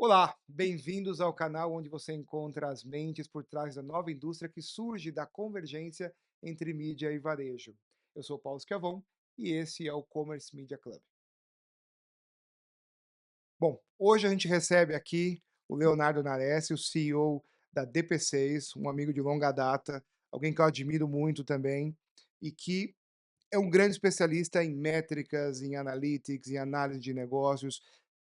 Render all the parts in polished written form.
Olá, bem-vindos ao canal onde você encontra as mentes por trás da nova indústria que surge da convergência entre mídia e varejo. Eu sou Paulo Schiavon e esse é o Commerce Media Club. Bom, hoje a gente recebe aqui o Leonardo Nares, o CEO da DP6, um amigo de longa data, alguém que eu admiro muito também e que é um grande especialista em métricas, em analytics, em análise de negócios.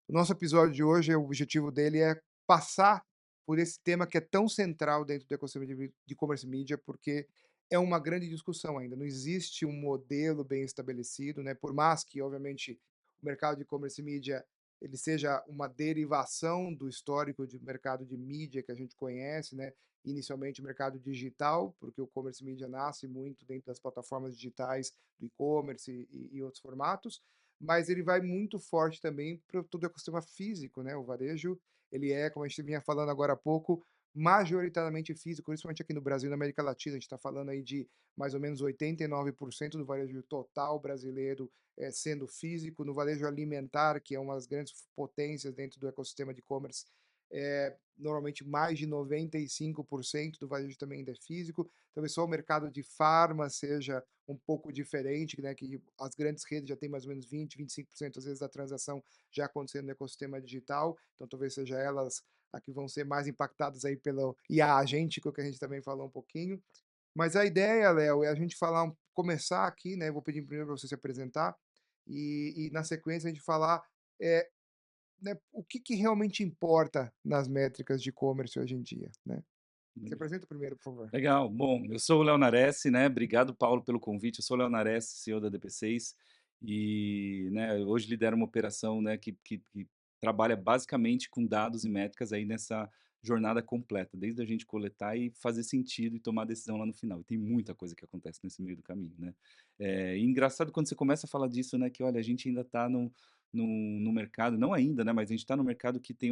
O nosso episódio de hoje, o objetivo dele é passar por esse tema que é tão central dentro do ecossistema de commerce media, porque é uma grande discussão ainda. Não existe um modelo bem estabelecido, né? Por mais que, obviamente, o mercado de commerce media ele seja uma derivação do histórico de mercado de mídia que a gente conhece, né? Inicialmente o mercado digital, porque o commerce media nasce muito dentro das plataformas digitais do e-commerce e outros formatos, mas ele vai muito forte também para todo o ecossistema físico, né? O varejo, ele é, como a gente vinha falando agora há pouco, majoritariamente físico, principalmente aqui no Brasil e na América Latina. A gente está falando aí de mais ou menos 89% do varejo total brasileiro sendo físico. No varejo alimentar, que é uma das grandes potências dentro do ecossistema de e-commerce, normalmente mais de 95% do varejo também ainda é físico. Talvez só o mercado de farma seja um pouco diferente, né, que as grandes redes já têm mais ou menos 20, 25% às vezes da transação já acontecendo no ecossistema digital, então talvez seja elas a que vão ser mais impactadas aí pelo IA agêntico, que a gente também falou um pouquinho. Mas a ideia, Léo, é a gente começar aqui, né? Vou pedir primeiro para você se apresentar e na sequência a gente falar é, né, o que realmente importa nas métricas de e-commerce hoje em dia, né? Se Legal. apresenta primeiro, por favor. Legal. Bom, eu sou o Léo Nares, né, obrigado, Paulo, pelo convite. Eu sou o Léo Nares, CEO da DP6 e, né, hoje lidero uma operação, né, que trabalha basicamente com dados e métricas aí nessa jornada completa, desde a gente coletar e fazer sentido e tomar decisão lá no final. E tem muita coisa que acontece nesse meio do caminho, né. E engraçado quando você começa a falar disso, né, que olha, a gente ainda está no mercado, não ainda, né, mas a gente está no mercado que tem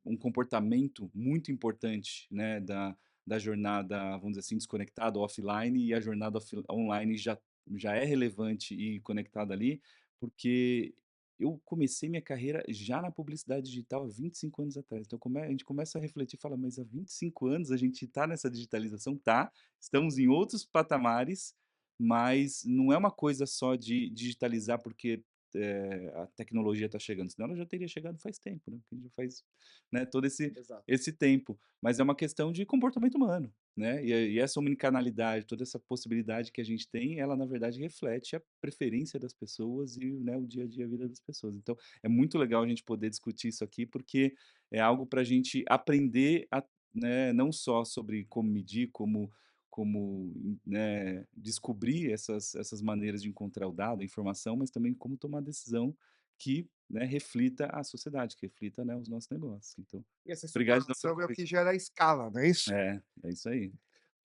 um comportamento muito importante, né, da jornada, vamos dizer assim, desconectada, offline, e a jornada online já é relevante e conectada ali, porque eu comecei minha carreira já na publicidade digital há 25 anos atrás. Então a gente começa a refletir e fala, mas há 25 anos a gente está nessa digitalização? Tá, estamos em outros patamares, mas não é uma coisa só de digitalizar porque a tecnologia está chegando, senão ela já teria chegado faz tempo, né? Porque a gente já faz, né, todo Exato. esse tempo. Mas é uma questão de comportamento humano, né, e essa omnicanalidade, toda essa possibilidade que a gente tem, ela na verdade reflete a preferência das pessoas e, né, o dia a dia, a vida das pessoas. Então, é muito legal a gente poder discutir isso aqui, porque é algo para a gente aprender a, né, não só sobre como medir, como, né, descobrir essas maneiras de encontrar o dado, a informação, mas também como tomar decisão que, né, reflita a sociedade, que reflita, né, os nossos negócios. Então, E essa obrigado de novo pelo informação é o que convite. gera a escala, não é isso? É isso aí.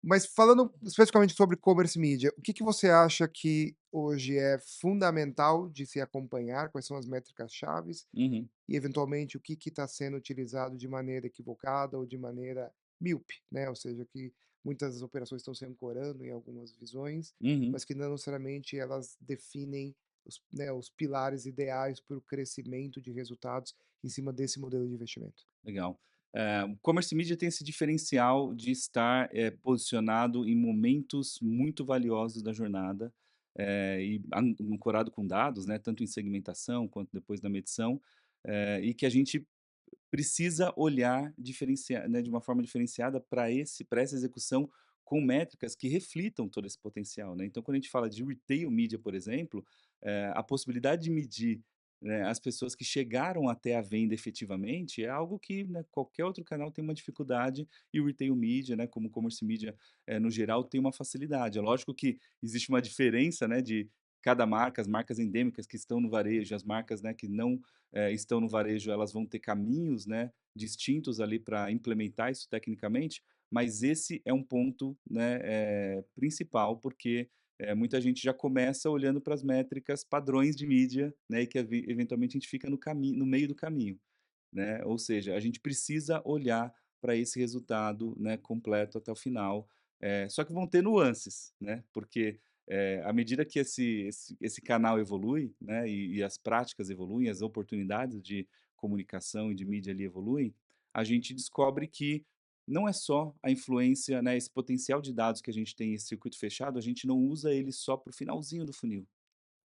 Mas falando especificamente sobre commerce media, o que você acha que hoje é fundamental de se acompanhar? Quais são as métricas chaves? Uhum, E eventualmente o que está sendo utilizado de maneira equivocada ou de maneira míope, né? Ou seja, que muitas das operações estão se ancorando em algumas visões, uhum, mas que não necessariamente elas definem os pilares ideais para o crescimento de resultados em cima desse modelo de investimento. legal. O commerce media tem esse diferencial de estar, posicionado em momentos muito valiosos da jornada, e ancorado com dados, né, tanto em segmentação quanto depois na medição, e que a gente precisa olhar né, de uma forma diferenciada para essa execução com métricas que reflitam todo esse potencial, né. Então quando a gente fala de retail media, por exemplo, a possibilidade de medir, né, as pessoas que chegaram até a venda efetivamente é algo que, né, qualquer outro canal tem uma dificuldade e o retail media, né, como o commerce media, no geral, tem uma facilidade. É lógico que existe uma diferença, né, de cada marca, as marcas endêmicas que estão no varejo, as marcas, né, que não estão no varejo, elas vão ter caminhos, né, distintos ali para implementar isso tecnicamente, mas esse é um ponto, né, principal, porque muita gente já começa olhando para as métricas padrões de mídia, né, e que eventualmente a gente fica no meio do caminho, né? Ou seja, a gente precisa olhar para esse resultado, né, completo até o final. Só que vão ter nuances, né? Porque à medida que esse canal evolui, né, e as práticas evoluem, as oportunidades de comunicação e de mídia ali evoluem, a gente descobre que não é só a influência, né, esse potencial de dados que a gente tem, esse circuito fechado, a gente não usa ele só para o finalzinho do funil.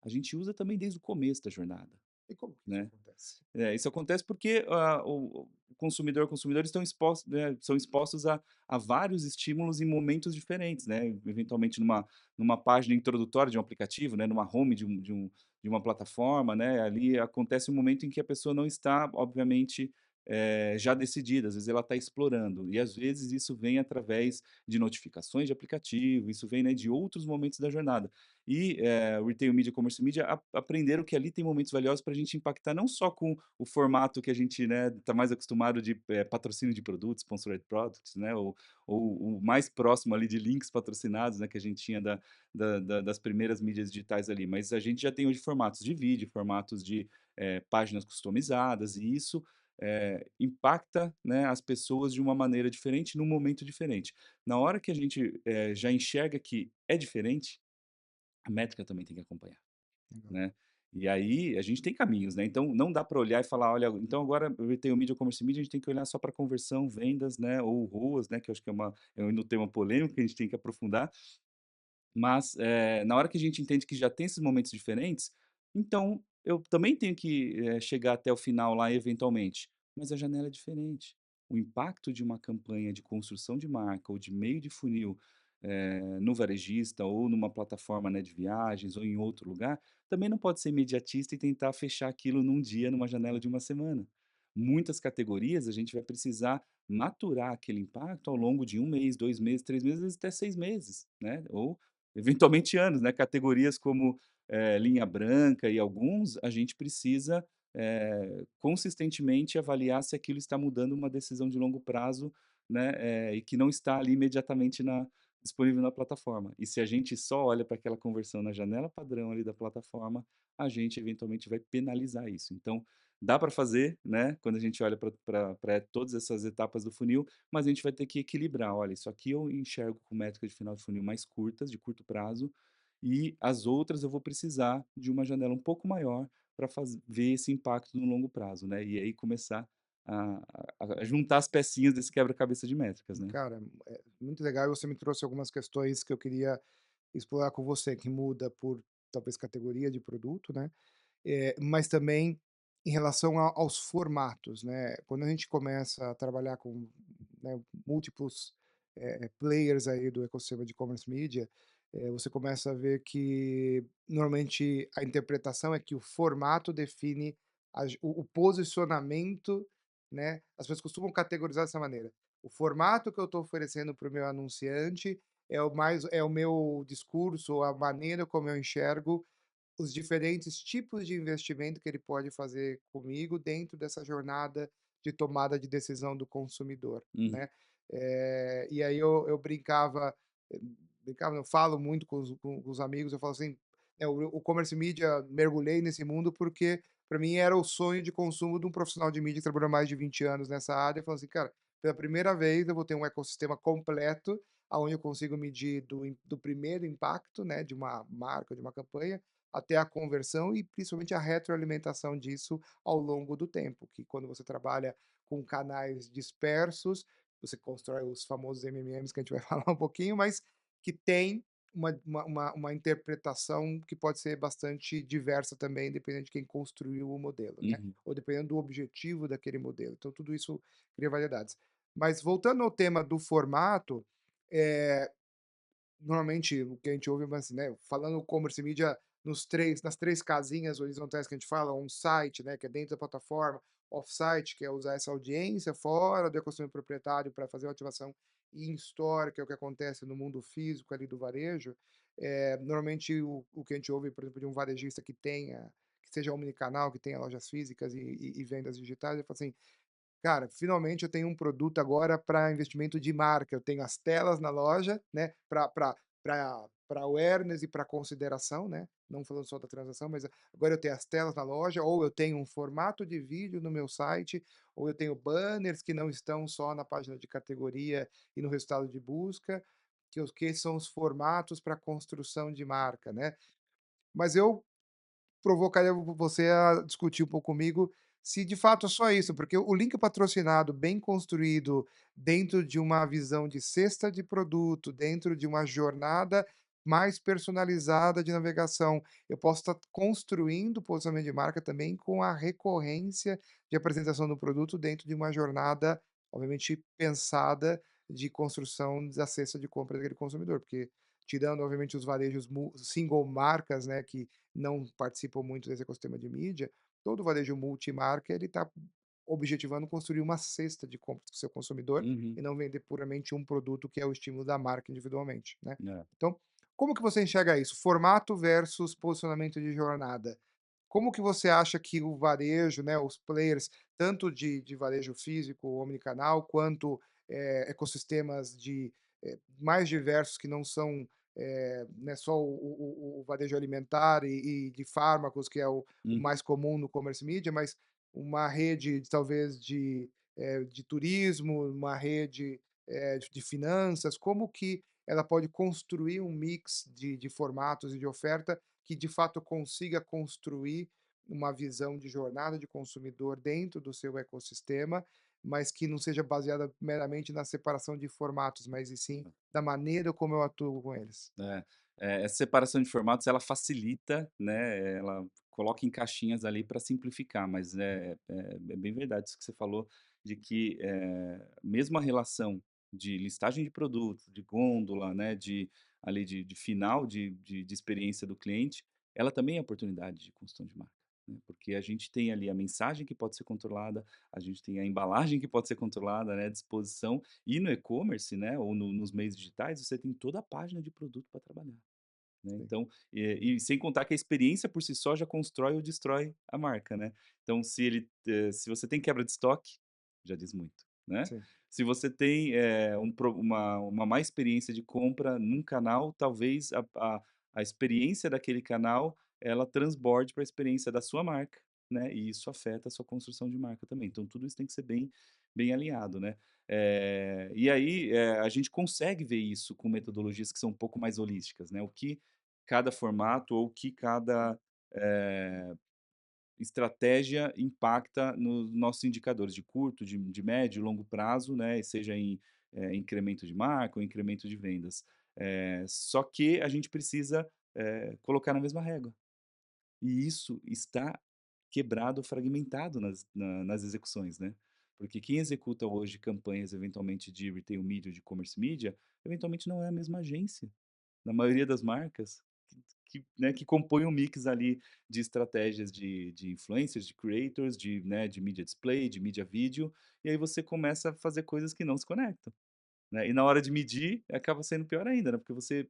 A gente usa também desde o começo da jornada, E como que isso né. acontece? Isso acontece porque, o consumidor, consumidores estão expostos, né, são expostos a vários estímulos em momentos diferentes, né, eventualmente numa página introdutória de um aplicativo, né, numa home de uma plataforma, né, ali acontece um momento em que a pessoa não está, obviamente, já decidida, às vezes ela está explorando, e às vezes isso vem através de notificações de aplicativo, isso vem, né, de outros momentos da jornada. E, o Retail Media, Commerce Media aprenderam que ali tem momentos valiosos para a gente impactar não só com o formato que a gente, né, tá mais acostumado de, patrocínio de produtos, sponsored products, né, ou o mais próximo ali de links patrocinados, né, que a gente tinha das primeiras mídias digitais ali, mas a gente já tem hoje formatos de vídeo, formatos de, páginas customizadas e isso, impacta, né, as pessoas de uma maneira diferente, num momento diferente. Na hora que a gente, já enxerga que é diferente, a métrica também tem que acompanhar, Legal. né. E aí a gente tem caminhos, né, então não dá para olhar e falar: "Olha, então agora eu tenho mídia, commerce media, a gente tem que olhar só para conversão, vendas, né, ou ROAS", né, que eu acho que é ainda um tema polêmico que a gente tem que aprofundar. Mas, na hora que a gente entende que já tem esses momentos diferentes, então eu também tenho que, chegar até o final lá eventualmente, mas a janela é diferente. O impacto de uma campanha de construção de marca ou de meio de funil, no varejista ou numa plataforma, né, de viagens ou em outro lugar, também não pode ser imediatista e tentar fechar aquilo num dia, numa janela de uma semana. Muitas categorias a gente vai precisar maturar aquele impacto ao longo de um mês, 2 meses, 3 meses, às vezes até 6 meses, né, ou eventualmente anos, né, categorias como, linha branca e alguns, a gente precisa, consistentemente avaliar se aquilo está mudando uma decisão de longo prazo, né, e que não está ali imediatamente disponível na plataforma. E se a gente só olha para aquela conversão na janela padrão ali da plataforma, a gente eventualmente vai penalizar isso. Então, dá para fazer, né, quando a gente olha para todas essas etapas do funil, mas a gente vai ter que equilibrar. Olha, isso aqui eu enxergo com métricas de final de funil mais curtas, de curto prazo, e as outras eu vou precisar de uma janela um pouco maior para ver esse impacto no longo prazo, né? E aí começar a juntar as pecinhas desse quebra-cabeça de métricas, né? Cara, é muito legal e você me trouxe algumas questões que eu queria explorar com você, que muda por talvez categoria de produto, né, mas também em relação aos formatos, né. Quando a gente começa a trabalhar com, né, múltiplos, players aí do ecossistema de commerce media, você começa a ver que normalmente a interpretação é que o formato define o posicionamento, né. As pessoas costumam categorizar dessa maneira: o formato que eu estou oferecendo para o meu anunciante é o meu discurso, a maneira como eu enxergo os diferentes tipos de investimento que ele pode fazer comigo dentro dessa jornada de tomada de decisão do consumidor, Uhum, né. E aí eu brincava, brincava não, falo muito com os amigos, eu falo assim, o commerce media, mergulhei nesse mundo porque para mim era o sonho de consumo de um profissional de mídia que trabalhou mais de 20 anos nessa área, falando assim: "Cara, pela primeira vez eu vou ter um ecossistema completo, aonde eu consigo medir do primeiro impacto, né, de uma marca, de uma campanha, até a conversão e principalmente a retroalimentação disso ao longo do tempo, que quando você trabalha com canais dispersos, você constrói os famosos MMMs que a gente vai falar um pouquinho, mas que tem uma interpretação que pode ser bastante diversa também, dependendo de quem construiu o modelo, né, uhum, ou dependendo do objetivo daquele modelo. Então tudo isso cria variedades. Mas voltando ao tema do formato, eh normalmente o que a gente ouve, mas, né, falando commerce media nas 3 casinhas horizontais que a gente fala, on-site, né, que é dentro da plataforma, off-site, que é usar essa audiência fora do ecossistema proprietário para fazer uma ativação, e in-store, que é o que acontece no mundo físico ali do varejo, normalmente o que a gente ouve, por exemplo, de um varejista que seja omnicanal, que tenha lojas físicas e vendas digitais, ele fala assim: "Cara, finalmente eu tenho um produto agora para investimento de marca, eu tenho as telas na loja, né, para awareness e para consideração, né, não falando só da transação, mas agora eu tenho as telas na loja, ou eu tenho um formato de vídeo no meu site, ou eu tenho banners que não estão só na página de categoria e no resultado de busca, que são os formatos para construção de marca, né". Mas eu provocaria você a discutir um pouco comigo se de fato é só isso, porque o link patrocinado bem construído dentro de uma visão de cesta de produto, dentro de uma jornada mais personalizada de navegação, eu posso estar construindo posicionamento de marca também com a recorrência de apresentação do produto dentro de uma jornada, obviamente, pensada de construção da cesta de compra daquele consumidor, porque tirando, obviamente, os varejos single marcas, né, que não participam muito desse ecossistema de mídia, todo varejo multimarca ele está objetivando construir uma cesta de compras para o seu consumidor Uhum. e não vender puramente um produto que é o estímulo da marca individualmente, né. É. Então, como que você enxerga isso? Formato versus posicionamento de jornada. Como que você acha que o varejo, né, os players, tanto de varejo físico, omnicanal, quanto, ecossistemas mais diversos que não são, né, só o varejo alimentar e de fármacos, que é o Uhum. mais comum no commerce media, mas uma rede talvez de turismo, uma rede, de finanças, como que ela pode construir um mix de formatos e de oferta que de fato consiga construir uma visão de jornada de consumidor dentro do seu ecossistema, mas que não seja baseada meramente na separação de formatos, mas e sim da maneira como eu atuo com eles. É, essa separação de formatos ela facilita, né, ela coloca em caixinhas ali para simplificar, mas é bem verdade isso que você falou, de que, mesmo a relação de listagem de produto, de gôndola, né, ali de final de experiência do cliente, ela também é oportunidade de construção de marca, né, porque a gente tem ali a mensagem que pode ser controlada, a gente tem a embalagem que pode ser controlada, né, a disposição, e no e-commerce, né, ou nos meios digitais, você tem toda a página de produto para trabalhar, né, Sim, então, e sem contar que a experiência por si só já constrói ou destrói a marca, né. Então se você tem quebra de estoque, já diz muito, né. sim. Se você tem, uma má experiência de compra num canal, talvez a experiência daquele canal, ela transborde para a experiência da sua marca, né, e isso afeta a sua construção de marca também. Então tudo isso tem que ser bem alinhado, né. E aí, a gente consegue ver isso com metodologias que são um pouco mais holísticas, né, o que cada formato ou o que cada, eh, estratégia impacta nos nossos indicadores de curto, de médio e longo prazo, né, e seja em, incremento de marca ou incremento de vendas. Só que a gente precisa, colocar na mesma régua. E isso está quebrado, fragmentado nas execuções, né. Porque quem executa hoje campanhas, eventualmente, de retail media ou de commerce media, eventualmente não é a mesma agência, na maioria das marcas, né, que compõem um mix ali de estratégias de influencers, de creators, de mídia display, de mídia vídeo, e aí você começa a fazer coisas que não se conectam. Né, e na hora de medir, acaba sendo pior ainda, né, porque você,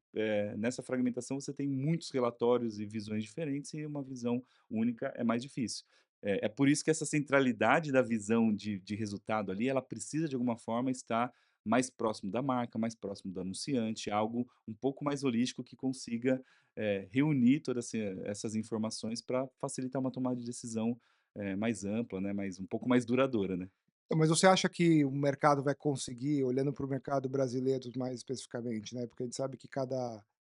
nessa fragmentação você tem muitos relatórios e visões diferentes e uma visão única é mais difícil. É por isso que essa centralidade da visão de resultado ali, ela precisa de alguma forma estar mais próximo da marca, mais próximo do anunciante, algo um pouco mais holístico que consiga, reunir todas essas informações para facilitar uma tomada de decisão, mais ampla, né, um pouco mais duradoura, né. Então, mas você acha que o mercado vai conseguir, olhando para o mercado brasileiro mais especificamente, né, porque a gente sabe que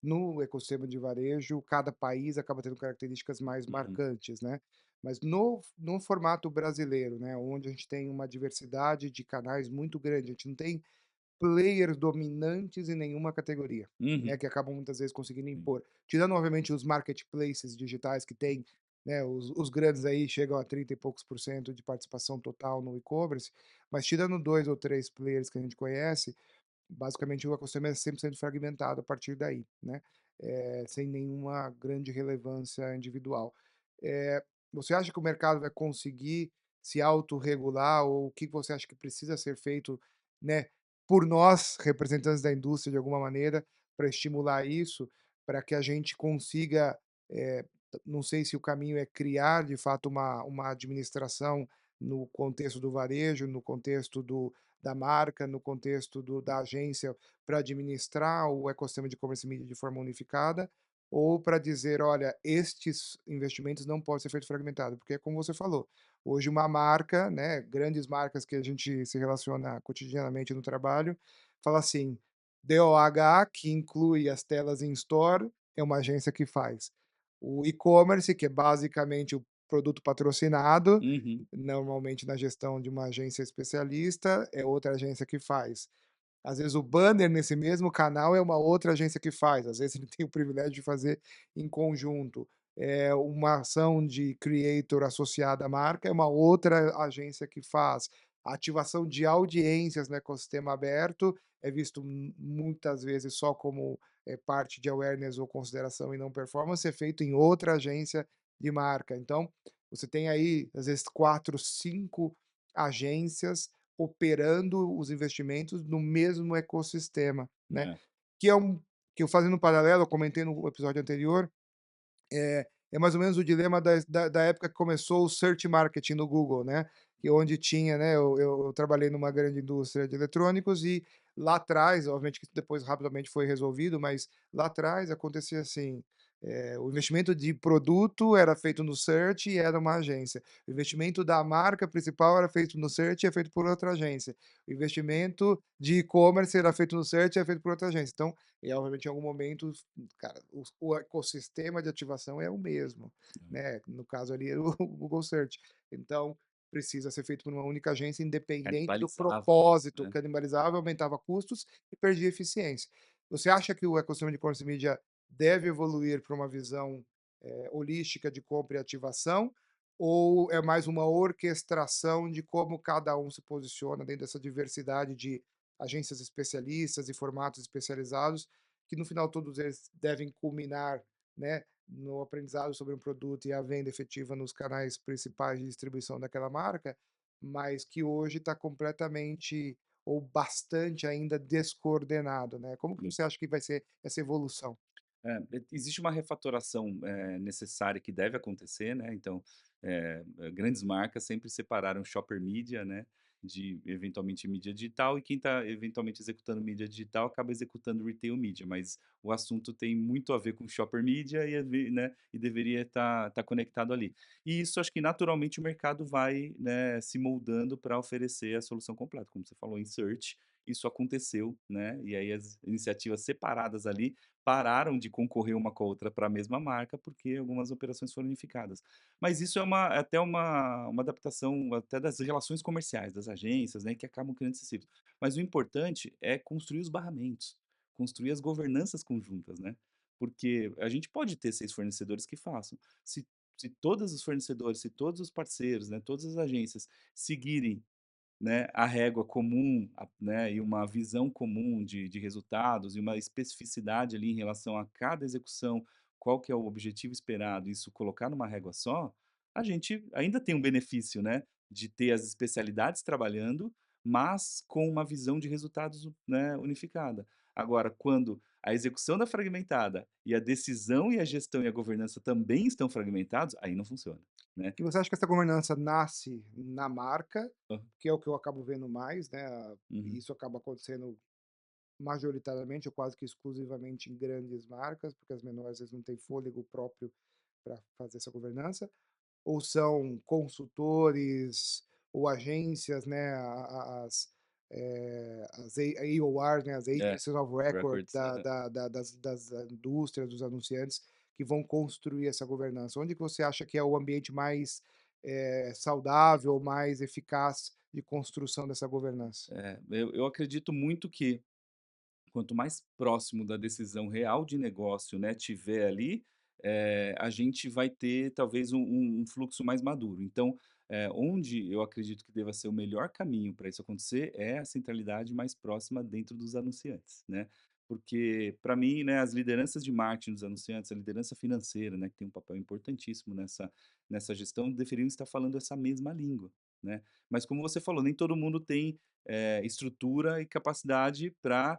no ecossistema de varejo, cada país acaba tendo características mais Uhum, marcantes, né. Mas no formato brasileiro, né, onde a gente tem uma diversidade de canais muito grande, a gente não tem players dominantes em nenhuma categoria, uhum, né, que acabam muitas vezes conseguindo sim. impor. Tirando obviamente os marketplaces digitais que têm, né, os grandes aí chegam a 30 e poucos por cento de participação total no e-commerce, mas tirando 2 ou 3 players que a gente conhece, basicamente o ecossistema é 100% fragmentado a partir daí, né, sem nenhuma grande relevância individual. Você acha que o mercado vai conseguir se autorregular ou o que você acha que precisa ser feito, né, por nós, representantes da indústria de alguma maneira, para estimular isso, para que a gente consiga, não sei se o caminho é criar de fato uma administração no contexto do varejo, no contexto da marca, no contexto da agência, para administrar o ecossistema de commerce media de forma unificada, ou para dizer: "Olha, estes investimentos não podem ser feito fragmentado", porque é como você falou, hoje uma marca, né, grandes marcas que a gente se relaciona cotidianamente no trabalho, fala assim: DOH, que inclui as telas em store, é uma agência que faz. O e-commerce, que é basicamente o produto patrocinado, Uhum. normalmente na gestão de uma agência especialista, é outra agência que faz. Às vezes o banner nesse mesmo canal é uma outra agência que faz, às vezes ele tem o privilégio de fazer em conjunto. Uma ação de creator associada à marca é uma outra agência que faz. A ativação de audiências no ecossistema aberto é visto muitas vezes só como, parte de awareness ou consideração e não performance, é feito em outra agência de marca. Então, você tem aí, às vezes 4, 5 agências operando os investimentos no mesmo ecossistema, né. É, Que é um que eu fazendo um paralelo, eu comentei no episódio anterior, é mais ou menos o dilema da época que começou o search marketing no Google, né, que onde tinha, né, eu trabalhei numa grande indústria de eletrônicos e lá atrás, obviamente que depois rapidamente foi resolvido, mas lá atrás acontecia assim, o investimento de produto era feito no search e era uma agência. O investimento da marca principal era feito no search e é feito por outra agência. O investimento de e-commerce era feito no search e é feito por outra agência. Então, e obviamente em algum momento cara, o ecossistema de ativação é o mesmo, né, no caso ali o Google Search. Então, precisa ser feito por uma única agência independente do canibalizava, propósito, né. canibalizava, aumentava custos e perdia eficiência. Você acha que o ecossistema de commerce media deve evoluir para uma visão, holística de compra e ativação, ou é mais uma orquestração de como cada um se posiciona dentro dessa diversidade de agências especialistas e formatos especializados que no final todos eles devem culminar, né, no aprendizado sobre um produto e a venda efetiva nos canais principais de distribuição daquela marca, mas que hoje está completamente ou bastante ainda descoordenado, né. Como que você acha que vai ser essa evolução? Existe uma refatoração, necessária que deve acontecer, né, então, grandes marcas sempre separaram shopper media, né, de eventualmente mídia digital e quem está eventualmente executando mídia digital acaba executando retail media, mas o assunto tem muito a ver com shopper media e a ver, né, e deveria estar conectado ali. E isso acho que naturalmente o mercado vai, né, se moldando para oferecer a solução completa, como você falou em search, isso aconteceu, né, e aí as iniciativas separadas ali pararam de concorrer uma com a outra para a mesma marca, porque algumas operações foram unificadas. Mas isso é até uma adaptação até das relações comerciais, das agências, né, que acabam criando esse ciclo. Mas o importante é construir os barramentos, construir as governanças conjuntas, né, porque a gente pode ter 6 fornecedores que façam. Se todos os fornecedores, se todos os parceiros, né, todas as agências seguirem, né, a régua comum, né, e uma visão comum de resultados e uma especificidade ali em relação a cada execução, qual que é o objetivo esperado, isso colocar numa régua só, a gente ainda tem um benefício, né, de ter as especialidades trabalhando, mas com uma visão de resultados, né, unificada. Agora, quando a execução está fragmentada e a decisão e a gestão e a governança também estão fragmentados, aí não funciona, né. E você acha que essa governança nasce na marca, Hã. que é o que eu acabo vendo mais, né, e Uhum. isso acaba acontecendo majoritariamente ou quase que exclusivamente em grandes marcas, porque as menores às vezes não têm fôlego próprio para fazer essa governança, ou são consultores ou agências, né, as AORs, né, as É, Agencies of Record records. Aham. das indústrias, dos anunciantes, que vão construir essa governança. Onde que você acha que é o ambiente mais, saudável, mais eficaz de construção dessa governança? Eu acredito muito que quanto mais próximo da decisão real de negócio, né, tiver ali, a gente vai ter talvez um fluxo mais maduro. Então, onde eu acredito que deva ser o melhor caminho para isso acontecer é a centralidade mais próxima dentro dos anunciantes, né. Porque para mim, né, as lideranças de marketing dos anunciantes, a liderança financeira, né, que tem um papel importantíssimo nessa gestão, deveriam estar falando essa mesma língua, né. Mas como você falou, nem todo mundo tem, estrutura e capacidade para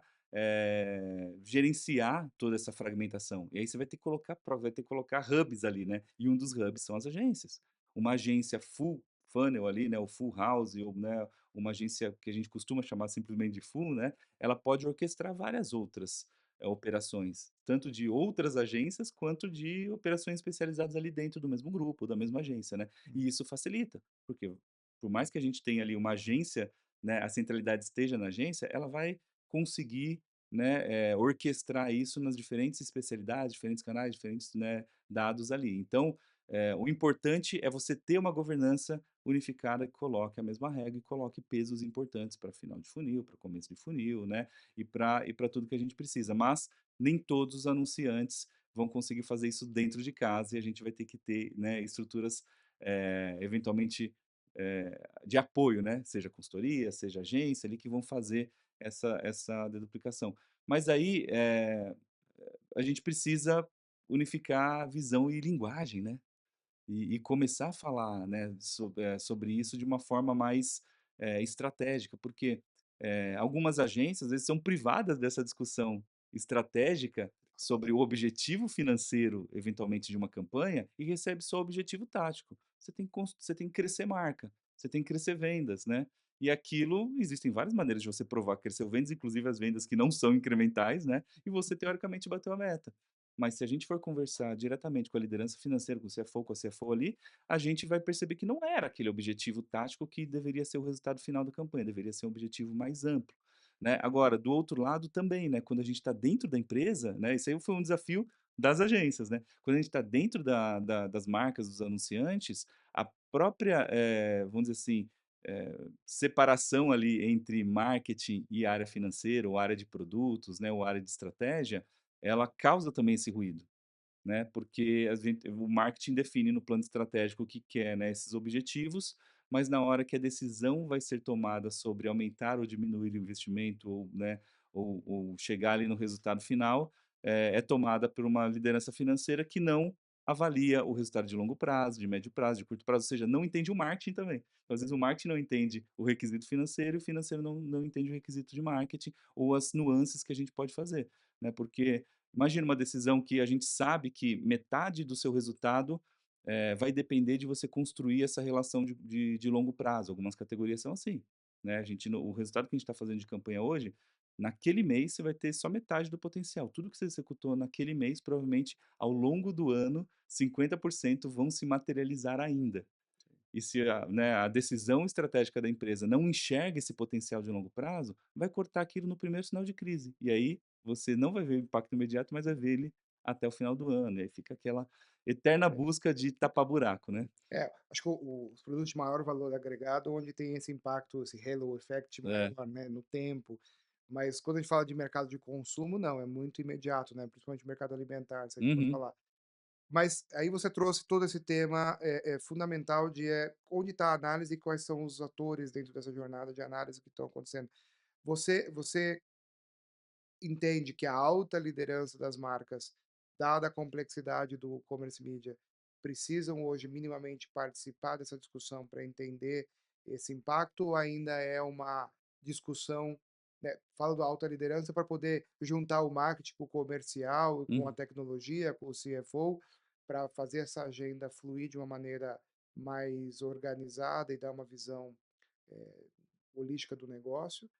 gerenciar toda essa fragmentação. E aí você vai ter que colocar hubs ali, né, e um dos hubs são as agências. Uma agência full funnel ali, né, o full house ou, né, uma agência que a gente costuma chamar simplesmente de full, né, ela pode orquestrar várias outras, operações, tanto de outras agências quanto de operações especializadas ali dentro do mesmo grupo, da mesma agência, né. E isso facilita, porque por mais que a gente tenha ali uma agência, né, a centralidade esteja na agência, ela vai conseguir, né, orquestrar isso nas diferentes especialidades, diferentes canais, diferentes, né, dados ali. Então, O importante é você ter uma governança unificada que coloque a mesma regra e coloque pesos importantes para final de funil, para começo de funil, né, e para tudo que a gente precisa. Mas nem todos os anunciantes vão conseguir fazer isso dentro de casa e a gente vai ter que ter, né, estruturas, eventualmente, de apoio, né, seja consultoria, seja agência ali que vão fazer essa deduplicação. Mas aí, a gente precisa unificar visão e linguagem, né. E começar a falar, né, sobre isso de uma forma mais, estratégica, porque, algumas agências, às vezes, são privadas dessa discussão estratégica sobre o objetivo financeiro, eventualmente, de uma campanha, e recebe só o objetivo tático. Você tem que crescer marca, você tem que crescer vendas, né. E aquilo existem várias maneiras de você provar que cresceu vendas, inclusive as vendas que não são incrementais, né, e você teoricamente bateu a meta. Mas se a gente for conversar diretamente com a liderança financeira, com o CFO, com a CFO ali, a gente vai perceber que não era aquele objetivo tático que deveria ser o resultado final da campanha, deveria ser um objetivo mais amplo, né. Agora, do outro lado também, né, quando a gente está dentro da empresa, né, isso aí foi um desafio das agências, né. Quando a gente está dentro das marcas, dos anunciantes, a própria, vamos dizer assim, separação ali entre marketing e área financeira, ou área de produtos, né, ou área de estratégia, ela causa também esse ruído, né, porque o marketing define no plano estratégico o que quer, né, esses objetivos, mas na hora que a decisão vai ser tomada sobre aumentar ou diminuir o investimento ou, né, ou chegar ali no resultado final, é tomada por uma liderança financeira que não avalia o resultado de longo prazo, de médio prazo, de curto prazo, ou seja, não entende o marketing também. Então, às vezes o marketing não entende o requisito financeiro e o financeiro não entende o requisito de marketing ou as nuances que a gente pode fazer, né, porque imagina uma decisão que a gente sabe que metade do seu resultado, vai depender de você construir essa relação de longo prazo. Algumas categorias são assim, né, a gente o resultado que a gente está fazendo de campanha hoje, naquele mês você vai ter só metade do potencial. Tudo que você executou naquele mês, provavelmente ao longo do ano, 50% vão se materializar ainda. E se a, né, a decisão estratégica da empresa não enxerga esse potencial de longo prazo, vai cortar aquilo no primeiro sinal de crise. E aí você não vai ver o impacto imediato, mas vai ver ele até o final do ano. E aí fica aquela eterna busca de tapar buraco, né. Acho que os produtos de maior valor agregado, onde tem esse impacto, esse halo effect É. maior, né, no tempo. Mas quando a gente fala de mercado de consumo, não, é muito imediato, né, principalmente mercado alimentar, se a gente for Uhum, falar. Mas aí você trouxe todo esse tema, fundamental de, onde está a análise e quais são os atores dentro dessa jornada de análise que estão acontecendo. Você entende que a alta liderança das marcas, dada a complexidade do commerce media, precisam hoje minimamente participar dessa discussão para entender esse impacto ou ainda é uma discussão, né, falo da alta liderança para poder juntar o marketing com o comercial, com a uhum. tecnologia, com o CFO, para fazer essa agenda fluir de uma maneira mais organizada e dar uma visão eh, holística do negócio,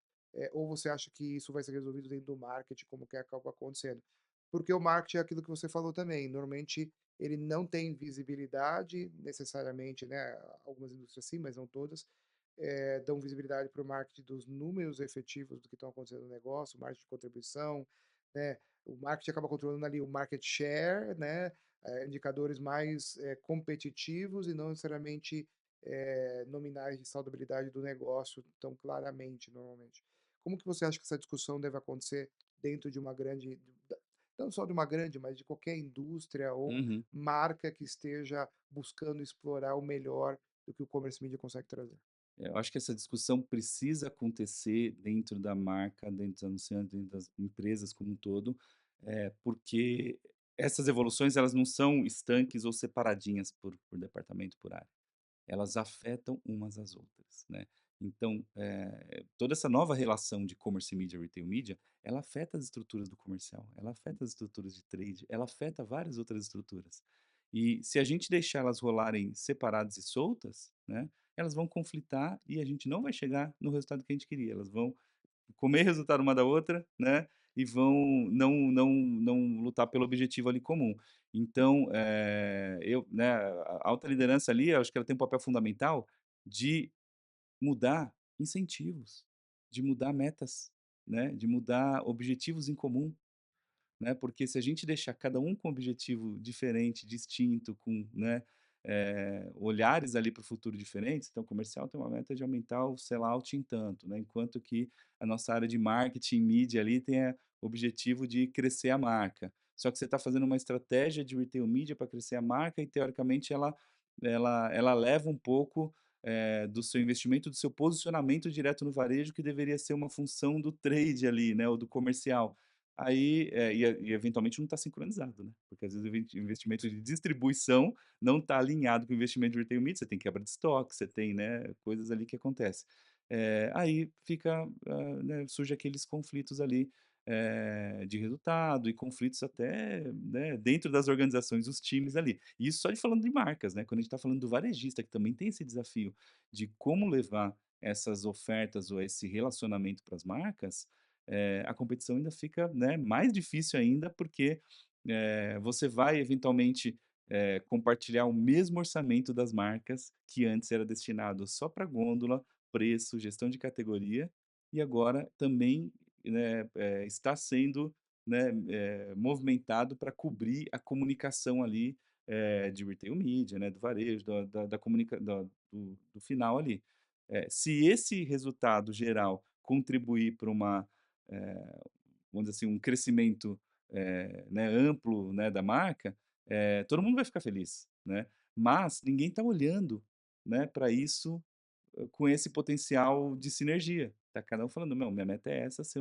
ou você acha que isso vai ser resolvido dentro do marketing, como que acaba acontecendo? Porque o marketing é aquilo que você falou também, normalmente ele não tem visibilidade necessariamente, né, algumas indústrias sim, mas não todas, dão visibilidade para o marketing dos números efetivos do que estão acontecendo no negócio, marketing de contribuição, né, o marketing acaba controlando ali o market share, né, indicadores mais, competitivos e não necessariamente nominais de saudabilidade do negócio tão claramente, normalmente. Como que você acha que essa discussão deve acontecer dentro de uma grande da não só de uma grande, mas de qualquer indústria ou Uhum. marca que esteja buscando explorar o melhor do que o commerce media consegue trazer? Eu acho que essa discussão precisa acontecer dentro da marca, dentro dos anunciantes, dentro das empresas como um todo, porque essas evoluções elas não são estanques ou separadinhas por departamento, por área. Elas afetam umas às outras, né. Então, toda essa nova relação de commerce media, retail media, ela afeta as estruturas do comercial, ela afeta as estruturas de trade, ela afeta várias outras estruturas. E se a gente deixar elas rolarem separadas e soltas, né, elas vão conflitar e a gente não vai chegar no resultado que a gente queria, elas vão comer resultado uma da outra, né, e vão não lutar pelo objetivo ali comum. Então, né, a alta liderança ali, eu acho que ela tem um papel fundamental de mudar incentivos, de mudar metas, né, de mudar objetivos em comum, né, porque se a gente deixar cada um com um objetivo diferente, distinto, com, né, olhares ali para o futuro diferentes, então o comercial tem uma meta de aumentar o sell-out em tanto, né, enquanto que a nossa área de marketing, mídia ali tem o objetivo de crescer a marca. Só que você está fazendo uma estratégia de retail media para crescer a marca e teoricamente ela leva um pouco, do seu investimento, do seu posicionamento direto no varejo, que deveria ser uma função do trade ali, né, ou do comercial. Aí, e eventualmente não está sincronizado, né, porque às vezes o investimento de distribuição não está alinhado com o investimento de retail media, você tem quebra de estoque, você tem, né, coisas ali que acontecem. Aí fica, né, surge aqueles conflitos ali, de resultado e conflitos até, né, dentro das organizações, os times ali. E isso só de falando de marcas, né, quando a gente está falando do varejista, que também tem esse desafio de como levar essas ofertas ou esse relacionamento para as marcas, a competição ainda fica, né, mais difícil ainda, porque, você vai eventualmente, compartilhar o mesmo orçamento das marcas, que antes era destinado só para gôndola, preço, gestão de categoria, e agora também, né, está sendo, né, movimentado para cobrir a comunicação ali, de retail media, né, do varejo, da comunica do final ali. Se esse resultado geral contribuir para uma, eh, vamos dizer assim, um crescimento, né, amplo, né, da marca, todo mundo vai ficar feliz, né. Mas ninguém está olhando, né, para isso, com esse potencial de sinergia. Tá cada um falando: "Não, minha meta é essa, se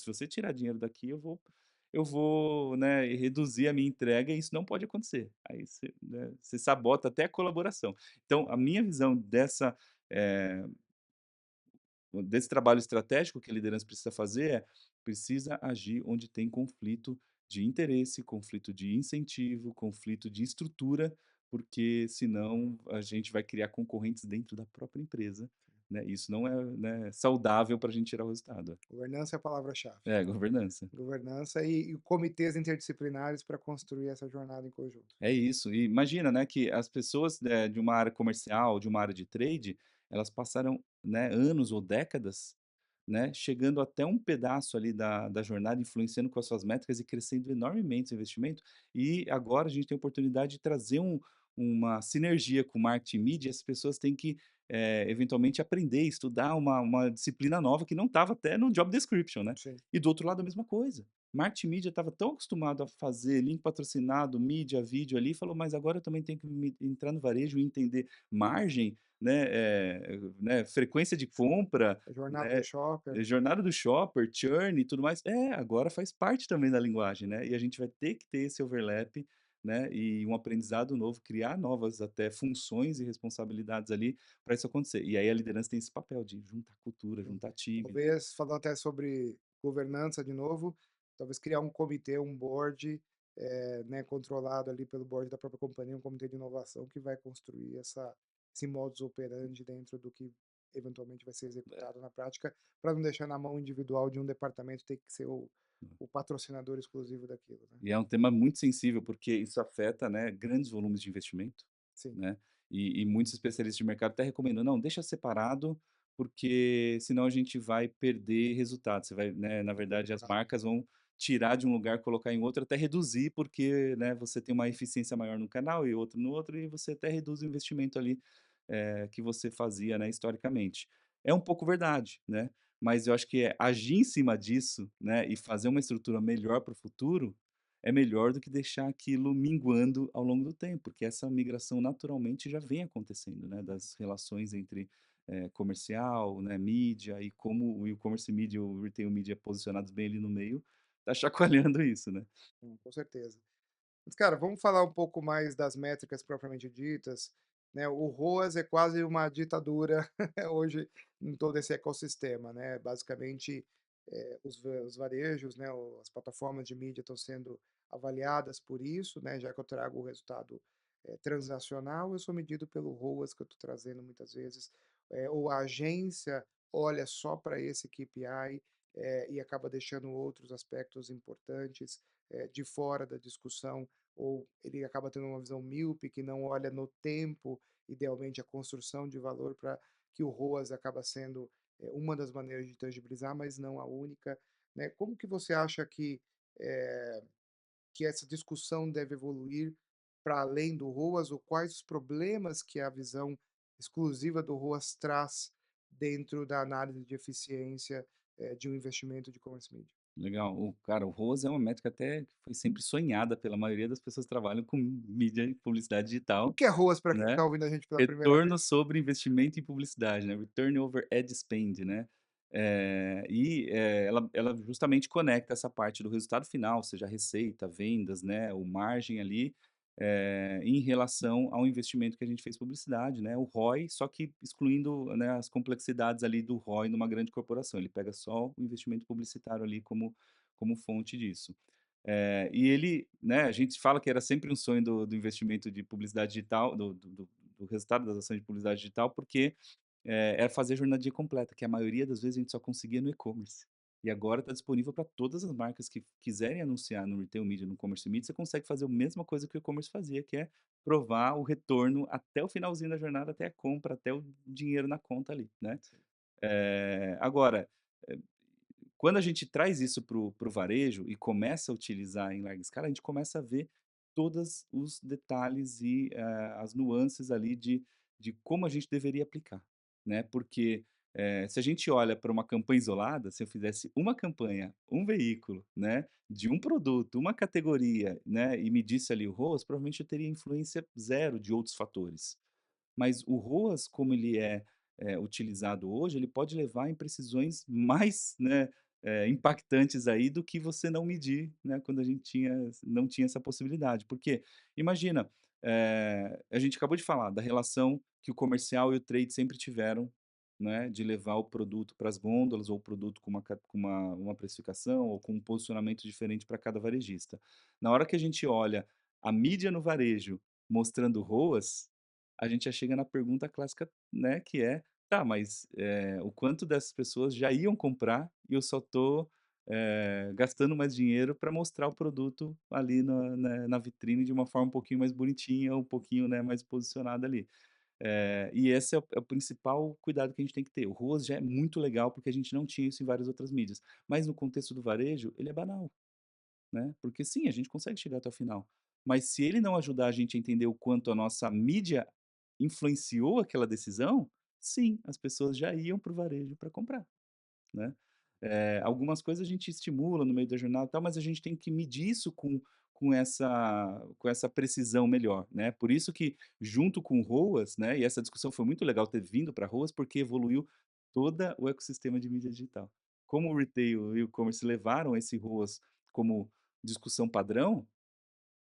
você tirar dinheiro daqui, eu vou, né, reduzir a minha entrega e isso não pode acontecer". Aí você, né, você sabota até a colaboração. Então, a minha visão eh desse trabalho estratégico que a liderança precisa fazer precisa agir onde tem conflito de interesse, conflito de incentivo, conflito de estrutura, porque senão a gente vai criar concorrentes dentro da própria empresa, né, isso não é, né, saudável para a gente tirar o resultado. Governança é a palavra-chave. Governança. Governança e comitês interdisciplinares para construir essa jornada em conjunto. É isso. E imagina, né, que as pessoas, de uma área comercial, de uma área de trade, elas passaram, né, anos ou décadas, né, chegando até um pedaço ali da jornada, influenciando com as suas métricas e crescendo enormemente o investimento. E agora a gente tem a oportunidade de trazer uma sinergia com marketing e mídia, as pessoas têm que, eventualmente aprender, estudar uma disciplina nova que não estava até no job description, né. Sim. E do outro lado a mesma coisa. Marketing e mídia estava tão acostumado a fazer link patrocinado, mídia, vídeo ali, falou: "Mas agora eu também tenho que entrar no varejo e entender margem, né, frequência de compra, A jornada do né, shopper. jornada do shopper, churn e tudo mais". Agora faz parte também da linguagem, né, e a gente vai ter que ter esse overlap, né, e um aprendizado novo, criar novas até funções e responsabilidades ali para isso acontecer. E aí a liderança tem esse papel de juntar cultura, Sim. juntar time. Talvez, falando até sobre governança de novo, talvez criar um comitê, um board, né, controlado ali pelo board da própria companhia, um comitê de inovação que vai construir esse modus operandi dentro do que eventualmente vai ser executado na prática, para não deixar na mão individual de um departamento ter que ser o patrocinador exclusivo daquilo, né. E é um tema muito sensível, porque isso afeta, né, grandes volumes de investimento, Sim, né, e muitos especialistas de mercado até recomendam: "Não, deixa separado, porque senão a gente vai perder resultado". Você vai, né, na verdade as exato. marcas vão tirar de um lugar, colocar em outro, até reduzir, porque, né, você tem uma eficiência maior num canal e outro no outro, e você até reduz o investimento ali, que você fazia, né, historicamente. É um pouco verdade, né, mas eu acho que agir em cima disso, né, e fazer uma estrutura melhor para o futuro, é melhor do que deixar aquilo minguando ao longo do tempo, porque essa migração naturalmente já vem acontecendo, né, das relações entre, comercial, né, mídia e como o e-commerce media, o retail media posicionados bem ali no meio, tá chacoalhando isso, né. Com certeza. Mas, cara, vamos falar um pouco mais das métricas propriamente ditas, né? O ROAS é quase uma ditadura hoje em todo esse ecossistema, né? Basicamente, os varejos, né? As plataformas de mídia estão sendo avaliadas por isso, né? Já que eu trago o resultado transacional, eu sou medido pelo ROAS que eu estou trazendo muitas vezes, ou a agência olha só para esse KPI e acaba deixando outros aspectos importantes de fora da discussão, ou ele acaba tendo uma visão míope que não olha no tempo, idealmente a construção de valor para que o ROAS acaba sendo uma das maneiras de tangibilizar, mas não a única, né? Como que você acha que que essa discussão deve evoluir para além do ROAS, ou quais os problemas que a visão exclusiva do ROAS traz dentro da análise de eficiência, de um investimento de commerce media? Legal. O ROAS é uma métrica até que foi sempre sonhada pela maioria das pessoas que trabalham com mídia e publicidade O digital, que é ROAS para quem né. está ouvindo a gente pela primeira Retorno vez? sobre investimento em publicidade, né, Return over ad spend, né. Ela justamente conecta essa parte do resultado final, seja receita, vendas, né, ou margem ali, em relação ao investimento que a gente fez em publicidade, né, o ROI, só que excluindo, né, as complexidades ali do ROI numa grande corporação, ele pega só o investimento publicitário ali como fonte disso. E ele, né, a gente fala que era sempre um sonho do investimento de publicidade digital, do resultado das ações de publicidade digital, porque, era fazer a jornadinha completa, que a maioria das vezes a gente só conseguia no e-commerce. E agora está disponível para todas as marcas que quiserem anunciar no retail media, no commerce media, você consegue fazer a mesma coisa que o e-commerce fazia, que é provar o retorno até o finalzinho da jornada, até a compra, até o dinheiro na conta ali, né. Sim. Agora, eh, quando a gente traz isso para o varejo e começa a utilizar em larga escala, a gente começa a ver todos os detalhes e, as nuances ali de como a gente deveria aplicar, né. Porque, se a gente olha para uma campanha isolada, se eu fizesse uma campanha, um veículo, né, de um produto, uma categoria, né, e medisse ali o ROAS, provavelmente eu teria influência zero de outros fatores. Mas o ROAS, como ele utilizado hoje, ele pode levar a imprecisões mais, né, impactantes aí do que você não medir, né, quando a gente não tinha essa possibilidade. Porque imagina, a gente acabou de falar da relação que o comercial e o trade sempre tiveram, né, de levar o produto para as gôndolas ou o produto com uma precificação ou com um posicionamento diferente para cada varejista. Na hora que a gente olha a mídia no varejo mostrando ROAS, a gente já chega na pergunta clássica, né, que é: "Tá, mas, o quanto dessas pessoas já iam comprar e eu só tô, gastando mais dinheiro para mostrar o produto ali na vitrine de uma forma um pouquinho mais bonitinha, um pouquinho, né, mais posicionada ali". E esse é o principal cuidado que a gente tem que ter. O ROAS já é muito legal, porque a gente não tinha isso em várias outras mídias, mas no contexto do varejo, ele é banal, né, porque sim, a gente consegue chegar até o final, mas se ele não ajudar a gente a entender o quanto a nossa mídia influenciou aquela decisão, sim, as pessoas já iam para o varejo para comprar, né. Algumas coisas a gente estimula no meio da jornada e tal, mas a gente tem que medir isso com essa precisão melhor, né. Por isso que junto com o ROAS, né, e essa discussão foi muito legal ter vindo para ROAS, porque evoluiu toda o ecossistema de mídia digital. Como o retail e o e-commerce levaram esse ROAS como discussão padrão,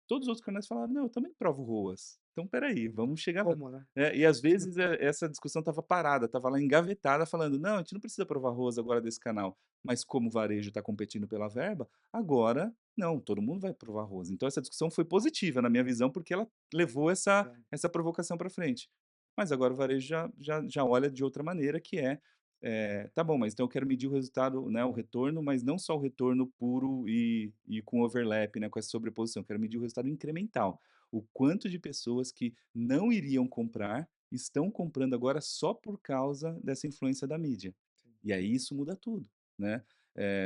todos os outros canais falaram: "Não, eu também provo ROAS, então espera aí, vamos chegar lá". Como, né? E às vezes, essa discussão estava parada, estava lá engavetada falando: "Não, a gente não precisa provar ROAS agora desse canal", mas como o varejo está competindo pela verba, agora não, todo mundo vai provar ROAS. Então essa discussão foi positiva na minha visão, porque ela levou essa provocação para frente. Mas agora o varejo já olha de outra maneira, que "Tá bom, mas então eu quero medir o resultado, né, o retorno, mas não só o retorno puro e com overlap, né, com essa sobreposição, eu quero medir o resultado incremental. O quanto de pessoas que não iriam comprar, estão comprando agora só por causa dessa influência da mídia". Sim, E aí isso muda tudo, né.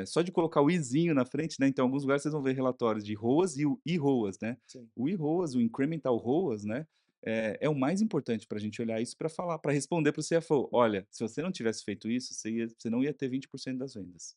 Só de colocar o "izinho" na frente, né, então em alguns lugares vocês vão ver relatórios de ROAS e o iROAS, né. sim. O iROAS, o incremental ROAS, né, é o mais importante para a gente olhar isso, para responder para o CFO: "Olha, se você não tivesse feito isso, você não ia ter 20% das vendas",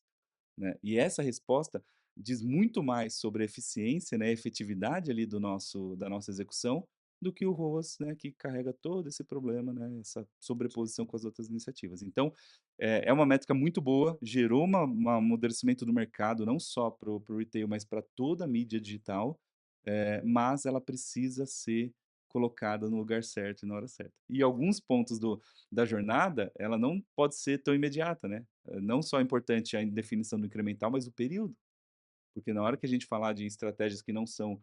né. E essa resposta diz muito mais sobre a eficiência, né, a efetividade ali da nossa execução, do que o ROAS, né, que carrega todo esse problema, né, essa sobreposição com as outras iniciativas. Então, é uma métrica muito boa, gerou um amadurecimento do mercado, não só para o retail, mas para toda a mídia digital, mas ela precisa ser colocada no lugar certo e na hora certa. E alguns pontos da jornada, ela não pode ser tão imediata, né. Não só é importante a definição do incremental, mas o período. Porque na hora que a gente falar de estratégias que não são,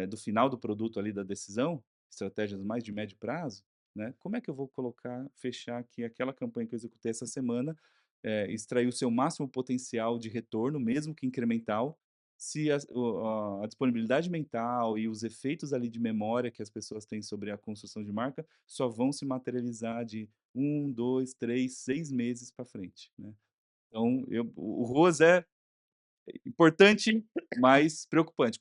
do final do produto ali da decisão, estratégias mais de médio prazo, né, como é que eu vou fechar que aquela campanha que eu executei essa semana, extrair o seu máximo potencial de retorno, mesmo que incremental, se a disponibilidade mental e os efeitos ali de memória que as pessoas têm sobre a construção de marca, só vão se materializar de 1, 2, 3, 6 meses para frente, né. Então o ROAS Importante, mas preocupante.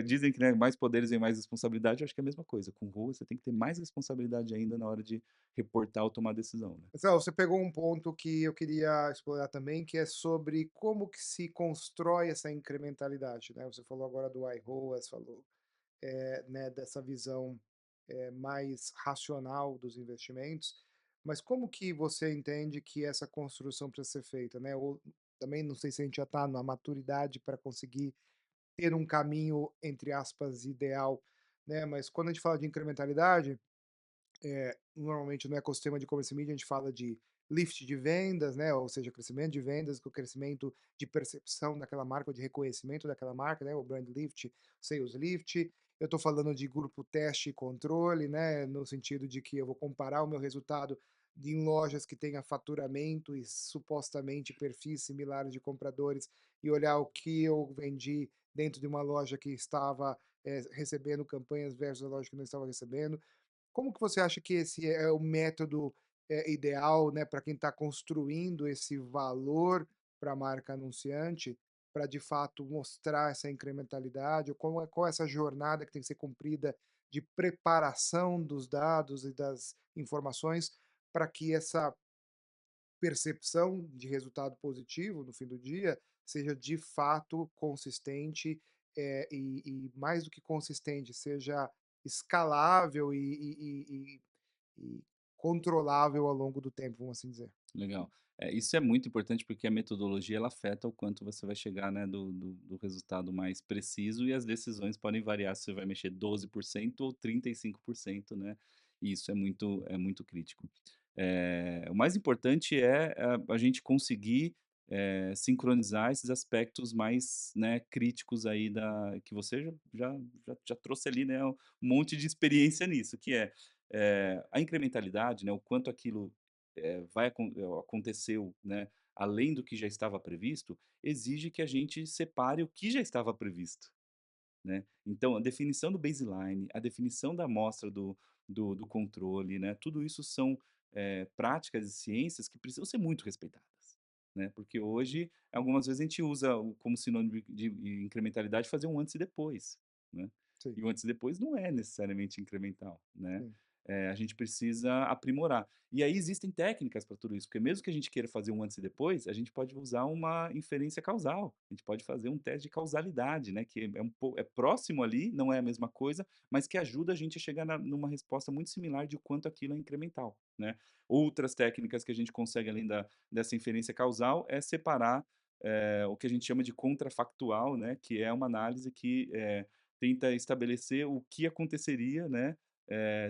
Dizem que, né, mais poderes e mais responsabilidade, eu acho que é a mesma coisa. Com voo, você tem que ter mais responsabilidade ainda na hora de reportar ou tomar decisão, né. Marcelo, você pegou um ponto que eu queria explorar também, que é sobre como que se constrói essa incrementalidade, né? Você falou agora do iROAS, falou, né, dessa visão, mais racional dos investimentos, mas como que você entende que essa construção precisa ser feita, né? Ou também não sei se a gente já está na maturidade para conseguir ter um caminho, entre aspas, ideal, né? Mas quando a gente fala de incrementalidade, normalmente no ecossistema de e-commerce media a gente fala de lift de vendas, né, ou seja, crescimento de vendas, com crescimento de percepção daquela marca, ou de reconhecimento daquela marca, né, o brand lift, sales lift. Eu estou falando de grupo teste e controle, né, no sentido de que eu vou comparar o meu resultado em lojas que tenha faturamento e supostamente perfis similares de compradores e olhar o que eu vendi dentro de uma loja que estava recebendo campanhas versus a loja que não estava recebendo. Como que você acha que esse é o método, ideal, né, para quem está construindo esse valor para a marca anunciante, para de fato mostrar essa incrementalidade, ou qual é essa jornada que tem que ser cumprida de preparação dos dados e das informações, para que essa percepção de resultado positivo no fim do dia seja de fato consistente, e mais do que consistente, seja escalável e controlável ao longo do tempo, vamos assim dizer. Legal. Isso é muito importante, porque a metodologia ela afeta o quanto você vai chegar, né, do resultado mais preciso e as decisões podem variar se você vai mexer 12% ou 35%, né, e isso é muito crítico. O mais importante é a gente conseguir, sincronizar esses aspectos mais, né, críticos aí da que você já trouxe ali, né, um monte de experiência nisso, que é, a incrementalidade, né, o quanto aquilo aconteceu, né, além do que já estava previsto, exige que a gente separe o que já estava previsto, né. Então a definição do baseline, a definição da amostra do controle, né, tudo isso são, práticas e ciências que precisam ser muito respeitadas, né, porque hoje, algumas vezes a gente usa como sinônimo de incrementalidade fazer um antes e depois, né. Sim, E o antes e depois não é necessariamente incremental, né. sim, A gente precisa aprimorar. E aí existem técnicas para tudo isso, porque mesmo que a gente queira fazer um antes e depois, a gente pode usar uma inferência causal, a gente pode fazer um teste de causalidade, né, que é próximo ali, não é a mesma coisa, mas que ajuda a gente a chegar numa resposta muito similar de quanto aquilo é incremental, né. Outras técnicas que a gente consegue além dessa inferência causal é separar, o que a gente chama de contrafactual, né, que é uma análise que, tenta estabelecer o que aconteceria, né,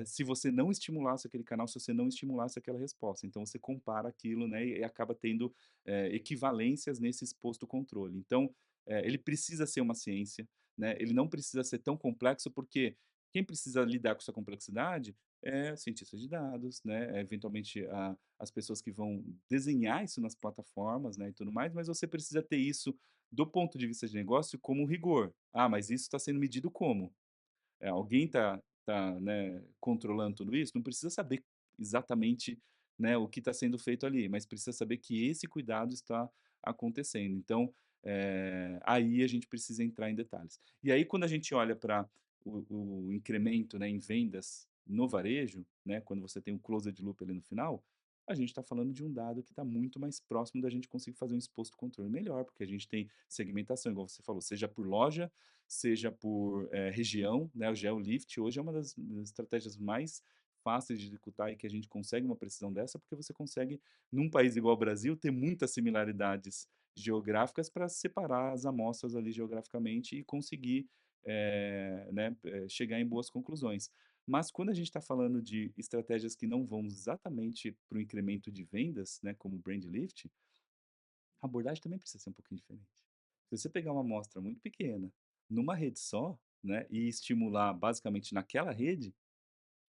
se você não estimulasse aquele canal, se você não estimulasse aquela resposta. Então você compara aquilo, né, e acaba tendo, equivalências nesse exposto controle. Então, ele precisa ser uma ciência, né, ele não precisa ser tão complexo, porque quem precisa lidar com essa complexidade é cientistas de dados, né, eventualmente as pessoas que vão desenhar isso nas plataformas, né, e tudo mais, mas você precisa ter isso do ponto de vista de negócio como rigor. "Ah, mas isso está sendo medido como?" Alguém tá, né, controlando tudo isso, não precisa saber exatamente, né, o que está sendo feito ali, mas precisa saber que esse cuidado está acontecendo. Então, aí a gente precisa entrar em detalhes. E aí quando a gente olha para o incremento, né, em vendas no varejo, né, quando você tem um closed loop ali no final, a gente está falando de um dado que está muito mais próximo da gente conseguir fazer um exposto controle melhor, porque a gente tem segmentação, igual você falou, seja por loja, seja por, região, né, o GeoLift hoje é uma das estratégias mais fáceis de executar e que a gente consegue uma precisão dessa, porque você consegue, num país igual ao Brasil, ter muitas similaridades geográficas para separar as amostras ali geograficamente e conseguir, né, chegar em boas conclusões. Mas quando a gente está falando de estratégias que não vão exatamente para o incremento de vendas, né, como o brand lift, a abordagem também precisa ser um pouquinho diferente. Se você pegar uma amostra muito pequena, numa rede só, né, e estimular basicamente naquela rede,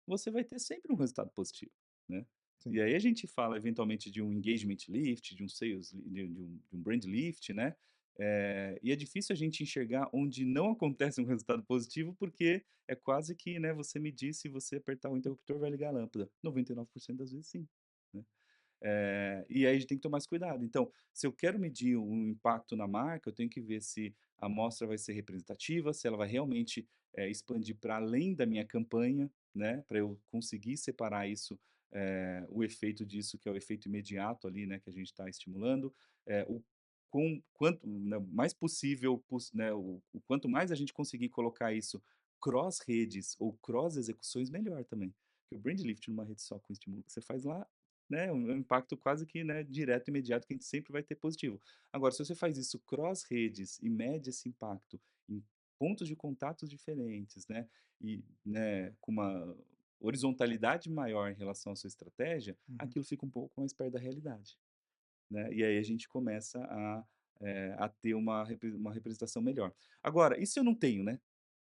você vai ter sempre um resultado positivo, né. sim. E aí a gente fala eventualmente de um engagement lift, de um sales li de um brand lift, né, e é difícil a gente enxergar onde não acontece um resultado positivo, porque é quase que, né, você medir se você apertar o interruptor vai ligar a lâmpada. 99% das vezes sim, né. E aí a gente tem que tomar esse cuidado. Então, se eu quero medir um impacto na marca, eu tenho que ver se a amostra vai ser representativa, se ela vai realmente, expandir para além da minha campanha, né, para eu conseguir separar isso, o efeito disso, que é o efeito imediato ali, né, que a gente está estimulando, o quanto, né, mais possível, né, o quanto mais a gente conseguir colocar isso cross redes ou cross execuções, melhor também. Porque o brand lift numa rede só com estímulo que você faz lá, né, um impacto quase que, né, direto, imediato, que a gente sempre vai ter positivo. Agora, se você faz isso cross redes e mede esse impacto em pontos de contatos diferentes, né, e, né, com uma horizontalidade maior em relação à sua estratégia, Uhum, aquilo fica um pouco mais perto da realidade, né, e aí a gente começa a ter uma representação melhor. Agora, e se eu não tenho, né?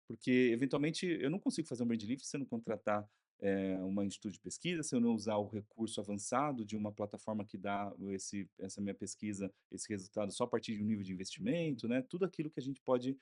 Porque, eventualmente, eu não consigo fazer um brand lift se eu não contratar, uma instituto de pesquisa, se eu não usar o recurso avançado de uma plataforma que dá essa minha pesquisa, esse resultado só a partir de um nível de uhum, investimento, né, tudo aquilo que a gente pode,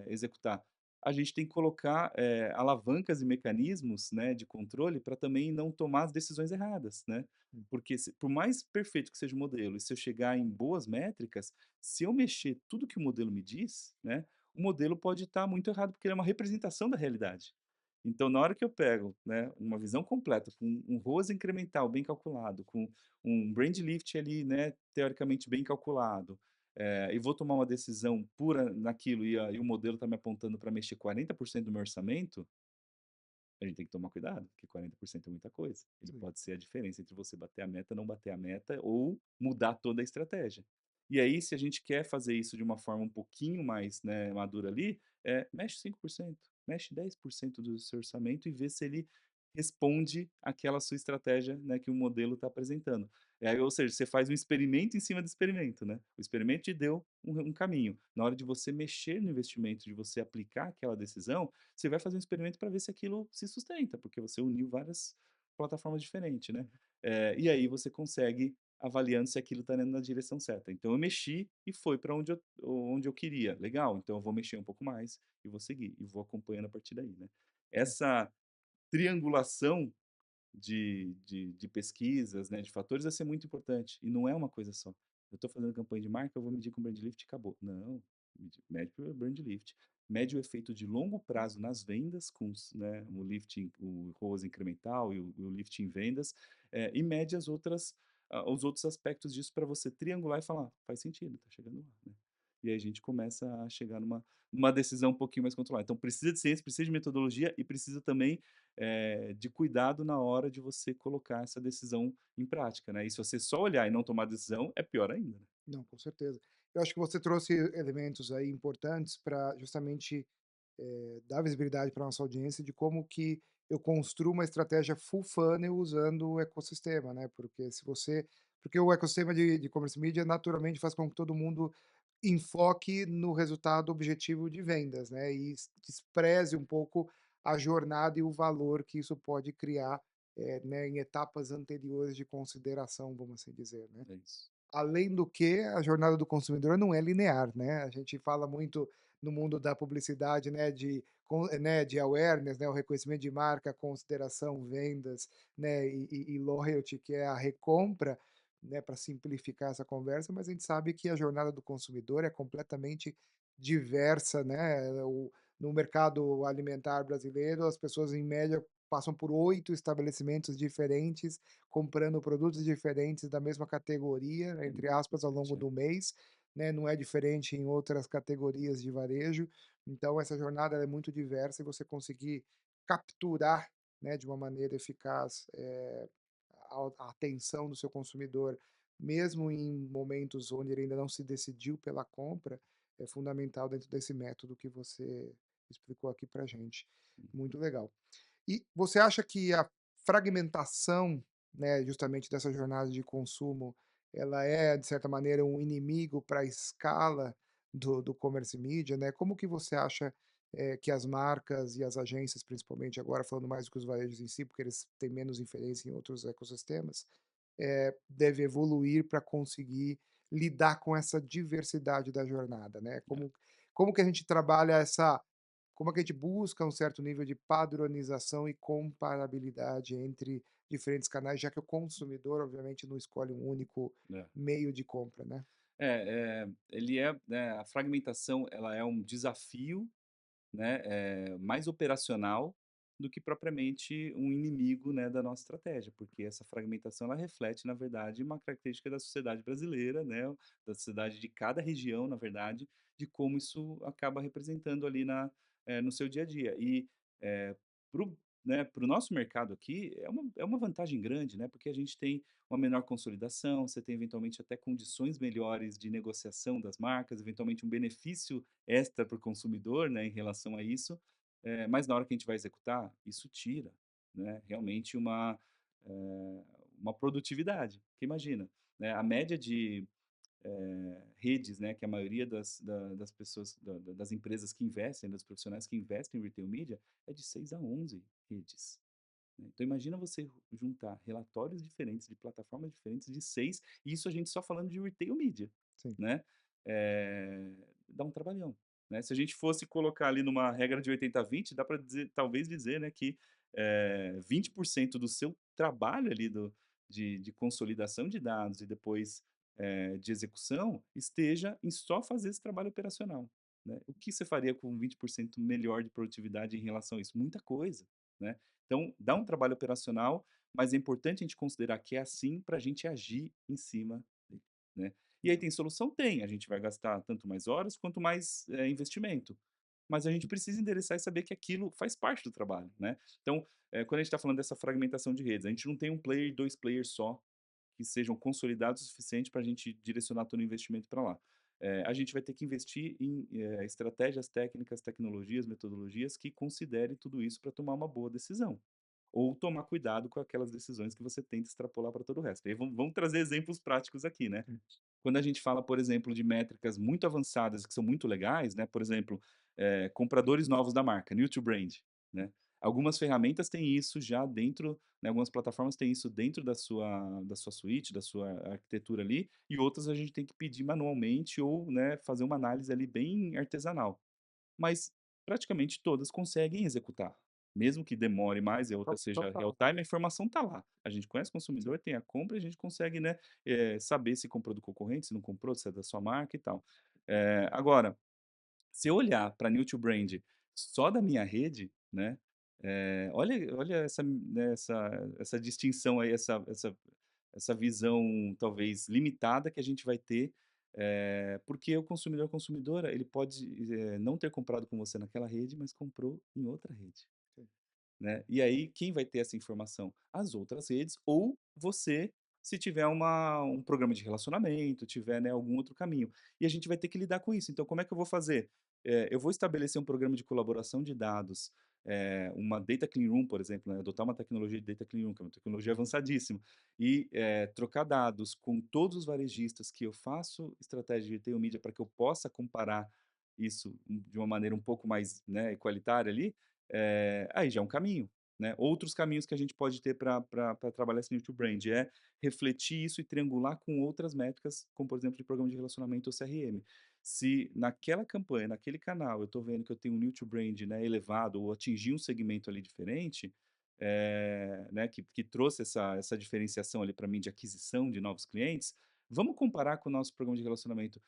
executar. A gente tem que colocar, alavancas e mecanismos, né, de controle para também não tomar as decisões erradas, né. uhum. Porque por mais perfeito que seja o modelo, e se eu chegar em boas métricas, se eu mexer tudo que o modelo me diz, né, o modelo pode estar muito errado, porque ele é uma representação da realidade. Então, na hora que eu pego, né, uma visão completa, com um ROAS incremental bem calculado, com um brand lift ali, né, teoricamente bem calculado, e vou tomar uma decisão pura naquilo e o modelo está me apontando para mexer 40% do meu orçamento, a gente tem que tomar cuidado, porque 40% é muita coisa. Ele Sim. pode ser a diferença entre você bater a meta, não bater a meta ou mudar toda a estratégia. E aí, se a gente quer fazer isso de uma forma um pouquinho mais, né, madura ali, mexe 5%, mexe 10% do seu orçamento e vê se ele responde àquela sua estratégia, né, que o modelo está apresentando. Aí, ou seja, você faz um experimento em cima do experimento, né? O experimento te deu um caminho. Na hora de você mexer no investimento, de você aplicar aquela decisão, você vai fazer um experimento para ver se aquilo se sustenta, porque você uniu várias plataformas diferentes, né. E aí você consegue avaliando se aquilo está indo na direção certa. Então eu mexi e foi para onde eu queria. Legal, então eu vou mexer um pouco mais e vou seguir, e vou acompanhando a partir daí, né. Essa triangulação de pesquisas, né, de fatores, vai ser muito importante, e não é uma coisa só. Eu estou fazendo campanha de marca, eu vou medir com brand lift e acabou. Não, mede pelo brand lift. Mede o efeito de longo prazo nas vendas com né, o lifting, o ROAS incremental e o lift em vendas, e mede os outros aspectos disso para você triangular e falar: "Faz sentido, está chegando lá", né. E aí a gente começa a chegar numa decisão um pouquinho mais controlada. Então precisa de ciência, precisa de metodologia e precisa também de cuidado na hora de você colocar essa decisão em prática, né. E se você só olhar e não tomar decisão, é pior ainda, né. Não, com certeza. Eu acho que você trouxe elementos aí importantes para justamente dar visibilidade para nossa audiência de como que eu construo uma estratégia full funnel usando o ecossistema, né, porque o ecossistema de commerce media naturalmente faz com que todo mundo enfoque no resultado objetivo de vendas, né, e despreze um pouco a jornada e o valor que isso pode criar, né, em etapas anteriores de consideração, vamos assim dizer, né. É isso. Além do que, a jornada do consumidor não é linear, né, a gente fala muito no mundo da publicidade, né, de awareness, né, o reconhecimento de marca, consideração, vendas, né, e loyalty, que é a recompra, né, para simplificar essa conversa, mas a gente sabe que a jornada do consumidor é completamente diversa, né, no mercado alimentar brasileiro, as pessoas em média passam por 8 estabelecimentos diferentes, comprando produtos diferentes da mesma categoria, É entre muito aspas, ao importante, longo é. do mês, né, não é diferente em outras categorias de varejo. Então essa jornada ela é muito diversa e você conseguir capturar, né, de uma maneira eficaz, a atenção do seu consumidor, mesmo em momentos onde ele ainda não se decidiu pela compra, é fundamental dentro desse método que você explicou aqui pra gente. Muito legal. E você acha que a fragmentação, né, justamente dessa jornada de consumo, ela é, de certa maneira, um inimigo para a escala do commerce media, né? Como que você acha, que as marcas e as agências, principalmente agora falando mais do que os varejos em si, porque eles têm menos inferência em outros ecossistemas, deve evoluir para conseguir lidar com essa diversidade da jornada, né? Como que a gente trabalha essa como é que a gente busca um certo nível de padronização e comparabilidade entre diferentes canais, já que o consumidor, obviamente, não escolhe um único É. meio de compra, né. Ele é, né, a fragmentação ela é um desafio, né, mais operacional do que propriamente um inimigo, né, da nossa estratégia, porque essa fragmentação ela reflete, na verdade, uma característica da sociedade brasileira, né, da sociedade de cada região, na verdade, de como isso acaba representando ali no seu dia a dia. E, para o né, para o nosso mercado aqui, é uma vantagem grande, né, porque a gente tem uma menor consolidação, você tem eventualmente até condições melhores de negociação das marcas, eventualmente um benefício extra para o consumidor, né, em relação a isso, mas na hora que a gente vai executar, isso tira, né, realmente eh, uma produtividade. Porque imagina, né, a média de redes, né, que a maioria das pessoas, das empresas que investem, dos profissionais que investem em retail media, é de 6 a 11 redes. Né. Então imagina você juntar relatórios diferentes, de plataformas diferentes, de 6, e isso a gente só falando de retail media, Sim, né. Dá um trabalhão, né. Se a gente fosse colocar ali numa regra de 80/20, dá para dizer, talvez dizer, né, que, 20% do seu trabalho ali de consolidação de dados e depois, de execução, esteja em só fazer esse trabalho operacional, né. O que você faria com 20% melhor de produtividade em relação a isso? Muita coisa, né. Então, dá um trabalho operacional, mas é importante a gente considerar que é assim para a gente agir em cima dele, né. E aí tem solução? Tem, a gente vai gastar tanto mais horas quanto mais, investimento. Mas a gente precisa endereçar e saber que aquilo faz parte do trabalho, né. Então, quando a gente está falando dessa fragmentação de redes, a gente não tem um player e 2 players só, que sejam consolidados o suficiente para a gente direcionar todo o investimento para lá. A gente vai ter que investir em, estratégias técnicas, tecnologias, metodologias que considerem tudo isso para tomar uma boa decisão. Ou tomar cuidado com aquelas decisões que você tenta extrapolar para todo o resto. E aí vamos trazer exemplos práticos aqui, né. sim. Quando a gente fala, por exemplo, de métricas muito avançadas que são muito legais, né, por exemplo, compradores novos da marca, new to brand, né. Algumas ferramentas têm isso já dentro, né, algumas plataformas têm isso dentro da sua suíte, da sua arquitetura ali, e outras a gente tem que pedir manualmente ou, né, fazer uma análise ali bem artesanal. Mas praticamente todas conseguem executar. Mesmo que demore mais e a outra seja real Total, time, a informação está lá. A gente conhece o sim. consumidor, tem a compra, a gente consegue, né, saber se comprou do concorrente, se não comprou, se é da sua marca e tal. Agora, se eu olhar para new to brand só da minha rede, né, olha essa, né, essa distinção aí, essa visão talvez limitada que a gente vai ter, porque o consumidor, consumidora, ele pode, não ter comprado com você naquela rede, mas comprou em outra rede, Sim. né. E aí quem vai ter essa informação? As outras redes ou você, se tiver um programa de relacionamento, tiver, né, algum outro caminho. E a gente vai ter que lidar com isso. Então como é que eu vou fazer? Eu vou estabelecer um programa de colaboração de dados, uma data clean room, por exemplo, né, adotar uma tecnologia de data clean room, que é uma tecnologia avançadíssima, e, trocar dados com todos os varejistas que eu faço estratégia de retail media para que eu possa comparar isso de uma maneira um pouco mais, né, igualitária ali, aí já é um caminho, né. Outros caminhos que a gente pode ter para trabalhar esse new to brand é refletir isso e triangular com outras métricas, como por exemplo de programa de relacionamento ou CRM. Se naquela campanha, naquele canal, eu estou vendo que eu tenho um new to brand, né, elevado ou atingir um segmento ali diferente, né, que trouxe essa diferenciação ali para mim de aquisição de novos clientes, vamos comparar com o nosso programa de relacionamento.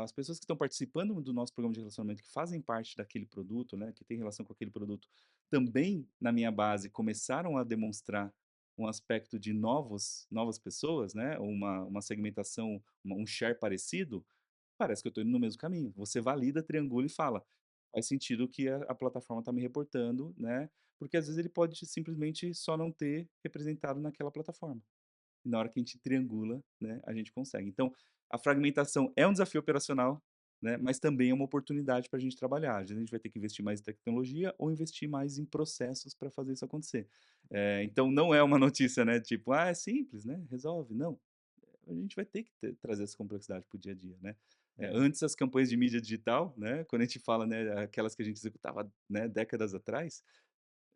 As pessoas que estão participando do nosso programa de relacionamento, que fazem parte daquele produto, né, que tem relação com aquele produto, também na minha base começaram a demonstrar um aspecto de novas pessoas, né, ou uma segmentação, um share parecido, parece que eu estou indo no mesmo caminho. Você valida, triangula e fala: "Faz sentido o que a plataforma está me reportando", né, porque às vezes ele pode simplesmente só não ter representado naquela plataforma. E na hora que a gente triangula, né, a gente consegue. Então, a fragmentação é um desafio operacional, né, mas também é uma oportunidade para a gente trabalhar. Às vezes a gente vai ter que investir mais em tecnologia ou investir mais em processos para fazer isso acontecer. Então não é uma notícia, né, tipo: "Ah, é simples, né, resolve". Não, a gente vai ter que trazer essa complexidade para o dia a dia, né. Antes as campanhas de mídia digital, né, quando a gente fala, né, aquelas que a gente executava, né, décadas atrás,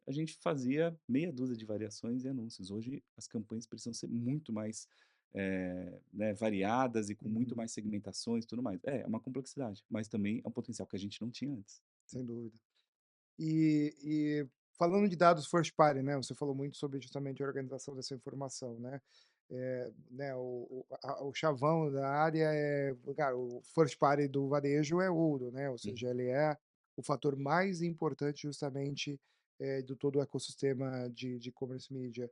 a gente fazia meia dúzia de variações e anúncios. Hoje as campanhas precisam ser muito mais, né, variadas e com muito Uhum. mais segmentações e tudo mais. É uma complexidade, mas também é um potencial que a gente não tinha antes. Sem dúvida. E falando de dados first party, né, você falou muito sobre justamente a organização dessa informação, né, o chavão da área é, cara, o first party do varejo é ouro, né, ou Uhum. seja, ele é o fator mais importante justamente, do todo o ecossistema de commerce media.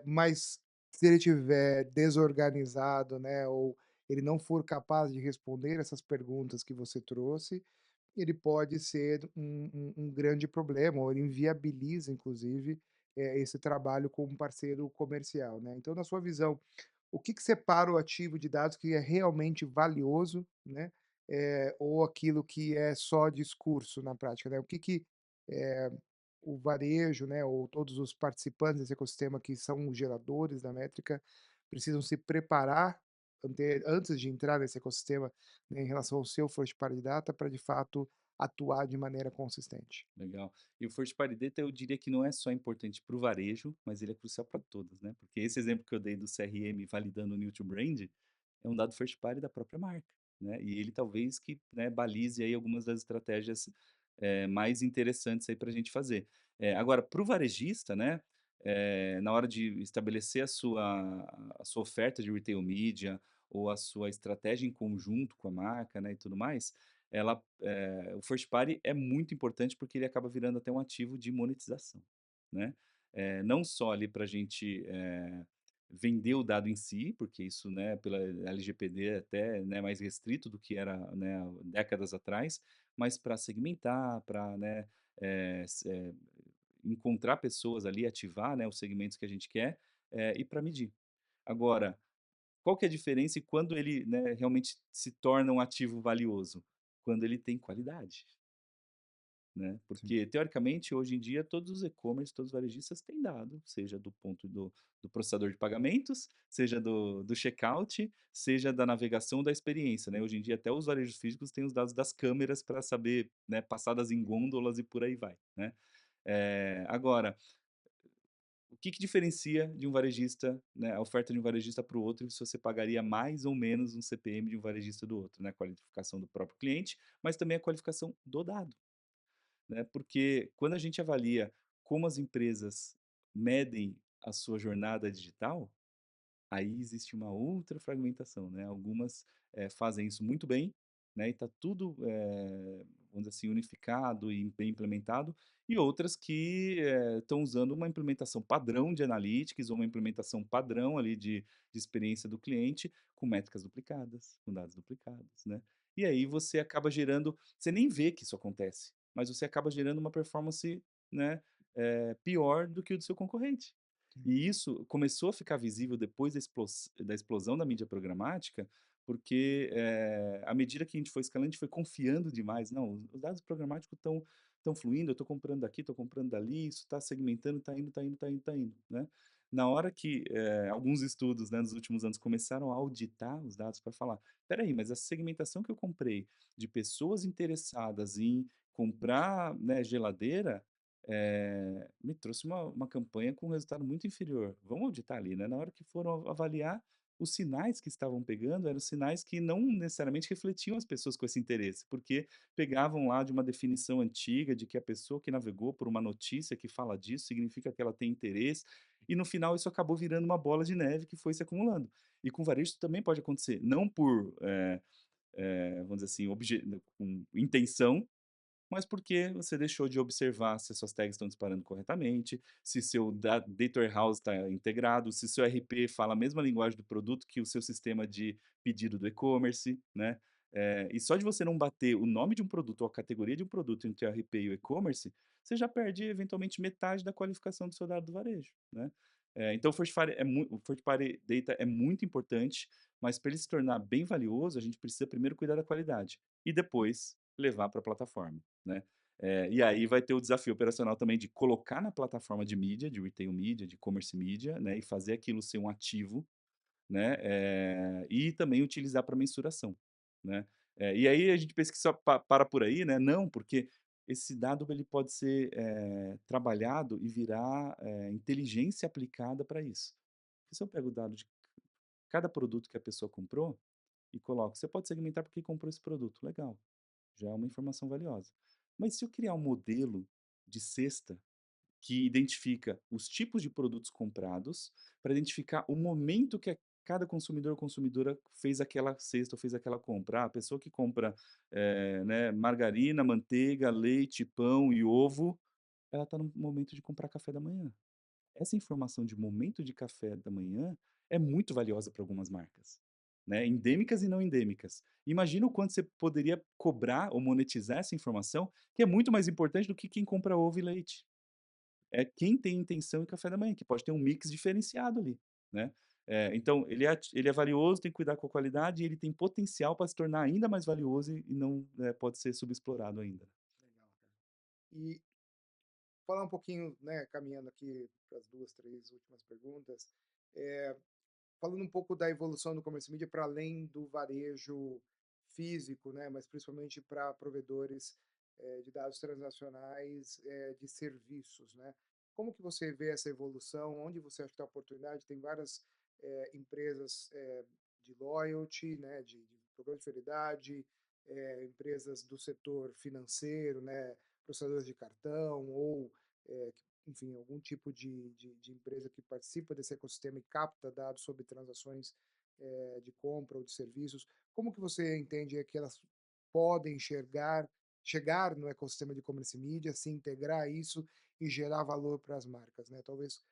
Mas se ele tiver desorganizado, né, ou ele não for capaz de responder essas perguntas que você trouxe, ele pode ser um grande problema, ou ele inviabiliza inclusive, esse trabalho com um parceiro comercial, né. Então na sua visão, o que que separa o ativo de dados que é realmente valioso, né, ou aquilo que é só discurso na prática, né? O que que, eh, o varejo, né, ou todos os participantes desse ecossistema que são os geradores da métrica, precisam se preparar antes de entrar nesse ecossistema, né, em relação ao seu first party data, para de fato atuar de maneira consistente. Legal. E o First Party Data eu diria que não é só importante para o varejo, mas ele é crucial para todos, né, porque esse exemplo que eu dei do CRM validando o New to Brand, é um dado First Party da própria marca, né, e ele talvez que, né, balize aí algumas das estratégias, mais interessantes aí para a gente fazer. Agora para o varejista, né, na hora de estabelecer a sua oferta de retail media, ou a sua estratégia em conjunto com a marca, né, e tudo mais, o first party é muito importante, porque ele acaba virando até um ativo de monetização, né. Não só ali para a gente, vender o dado em si, porque isso, né, pela LGPD é até, né, mais restrito do que era, né, décadas atrás, mas para segmentar, para, né, encontrar pessoas ali, ativar, né, os segmentos que a gente quer, e para medir. Agora, qual que é a diferença e quando ele, né, realmente se torna um ativo valioso? Quando ele tem qualidade, né, Sim. porque teoricamente hoje em dia todos os e-commerce, todos os varejistas têm dado, seja do ponto do processador de pagamentos, seja do checkout, seja da navegação da experiência, né, hoje em dia até os varejos físicos têm os dados das câmeras para saber, né, passadas em gôndolas e por aí vai, né. Agora, o que que diferencia de um varejista, né, a oferta de um varejista para o outro, e se você pagaria mais ou menos um CPM de um varejista do outro, né, a qualificação do próprio cliente, mas também a qualificação do dado, né, porque quando a gente avalia como as empresas medem a sua jornada digital, aí existe uma outra fragmentação, né, algumas, fazem isso muito bem, né, e está tudo, vamos dizer assim, unificado e bem implementado, e outras que, estão usando uma implementação padrão de analytics ou uma implementação padrão ali de experiência do cliente, com métricas duplicadas, com dados duplicados, né. E aí você acaba gerando, você nem vê que isso acontece, mas você acaba gerando uma performance, né, pior do que o do seu concorrente. E isso começou a ficar visível depois da explosão da mídia programática, porque, à medida que a gente foi escalando, a gente foi confiando demais. Não, os dados programáticos estão fluindo, eu estou comprando daqui, estou comprando dali, isso está segmentando, está indo, está indo, está indo, está indo, né. Na hora que, alguns estudos, né, nos últimos anos começaram a auditar os dados para falar: "Espera aí, mas a segmentação que eu comprei de pessoas interessadas em comprar, né, geladeira, me trouxe uma campanha com um resultado muito inferior. Vamos auditar ali, né?" Na hora que foram avaliar, os sinais que estavam pegando eram sinais que não necessariamente refletiam as pessoas com esse interesse, porque pegavam lá de uma definição antiga de que a pessoa que navegou por uma notícia que fala disso significa que ela tem interesse, e no final isso acabou virando uma bola de neve que foi se acumulando. E com varejo isso também pode acontecer, não por, vamos dizer assim, com intenção, mas porque você deixou de observar se as suas tags estão disparando corretamente, se seu data warehouse está integrado, se seu RP fala a mesma linguagem do produto que o seu sistema de pedido do e-commerce, né. E só de você não bater o nome de um produto ou a categoria de um produto entre o RP e o e-commerce, você já perde eventualmente metade da qualificação do seu dado do varejo, né. Então o first party data é muito importante, mas para ele se tornar bem valioso, a gente precisa primeiro cuidar da qualidade, e depois levar para a plataforma, né. E aí vai ter o desafio operacional também de colocar na plataforma de mídia, de retail media, de commerce media, né, e fazer aquilo ser um ativo, né, e também utilizar para mensuração, né. E aí a gente pensa que só para por aí, né, não, porque esse dado ele pode ser, trabalhado e virar, inteligência aplicada para isso. Porque se eu pego o dado de cada produto que a pessoa comprou e coloco, você pode segmentar porque comprou esse produto, legal, já é uma informação valiosa. Mas se eu criar um modelo de cesta que identifica os tipos de produtos comprados, para identificar o momento que cada consumidor ou consumidora fez aquela cesta ou fez aquela compra. Ah, a pessoa que compra, né, margarina, manteiga, leite, pão e ovo, ela está no momento de comprar café da manhã. Essa informação de momento de café da manhã é muito valiosa para algumas marcas, né, endêmicas e não endêmicas. Imagina o quanto você poderia cobrar ou monetizar essa informação, que é muito mais importante do que quem compra ovo e leite. É quem tem intenção em café da manhã, que pode ter um mix diferenciado ali, né. Então ele é valioso, tem que cuidar com a qualidade e ele tem potencial para se tornar ainda mais valioso e não, pode ser subexplorado ainda. Legal, cara. E falar um pouquinho, né, caminhando aqui para as 2, 3 últimas perguntas, eh, falando um pouco da evolução do comércio mídia para além do varejo físico, né, mas principalmente para provedores, de dados transacionais, de serviços, né. Como que você vê essa evolução? Onde você acha que está a oportunidade? Tem várias, empresas, de loyalty, né, de programa de fidelidade, empresas do setor financeiro, né, processadores de cartão ou, enfim, algum tipo de empresa que participa desse ecossistema e capta dados sobre transações, de compra ou de serviços. Como que você entende que elas podem chegar no ecossistema de commerce media, se integrar a isso e gerar valor para as marcas, né? Talvez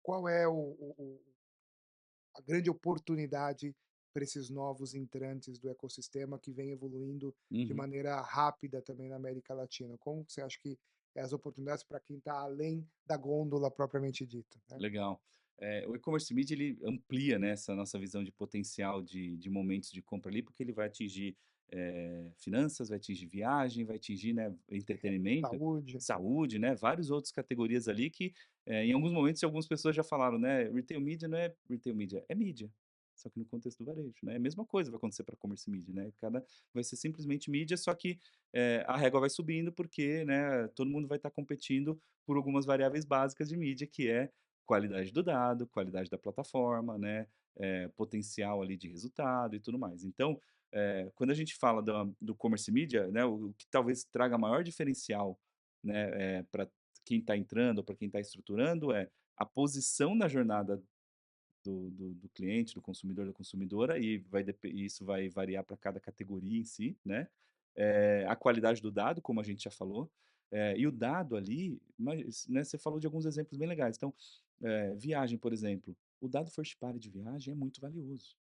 qual é a grande oportunidade para esses novos entrantes do ecossistema que vem evoluindo de Uhum. maneira rápida também na América Latina? Como você acha que é as oportunidades para quem está além da gôndola propriamente dita, né? Legal. O e-commerce media ele amplia, né, essa nossa visão de potencial de momentos de compra ali, porque ele vai atingir, finanças, vai atingir viagem, vai atingir, né, entretenimento, Saúde, saúde, né, várias outras categorias ali que, em alguns momentos algumas pessoas já falaram, né, retail media não é retail media, é mídia, só que no contexto do varejo, né, a mesma coisa vai acontecer para commerce media, né, cada vai ser simplesmente mídia, só que, a régua vai subindo porque, né, todo mundo vai estar competindo por algumas variáveis básicas de mídia, que é qualidade do dado, qualidade da plataforma, né, potencial ali de resultado e tudo mais. Então, quando a gente fala do commerce media, né, o que talvez traga maior diferencial, né, pra quem está entrando ou para quem está estruturando é a posição na jornada do cliente, do consumidor, da consumidora, e e isso vai variar para cada categoria em si, né. A qualidade do dado, como a gente já falou, e o dado ali, mas, né, você falou de alguns exemplos bem legais. Então, viagem, por exemplo, o dado first party de viagem é muito valioso,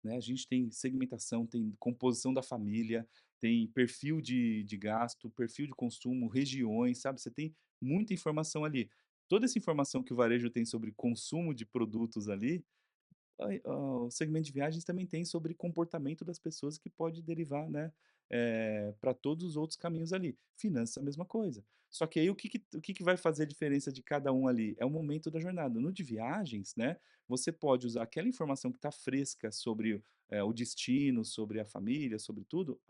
né. A gente tem segmentação, tem composição da família, tem perfil de gasto, perfil de consumo, regiões, sabe, você tem muita informação ali. Toda essa informação que o varejo tem sobre consumo de produtos ali, o segmento de viagens também tem sobre comportamento das pessoas que pode derivar, né, pra todos os outros caminhos ali. Finanças, a mesma coisa. Só que aí o que que vai fazer a diferença de cada um ali? É o momento da jornada. No de viagens, né, você pode usar aquela informação que está fresca sobre, o destino, sobre a família, sobre tudo,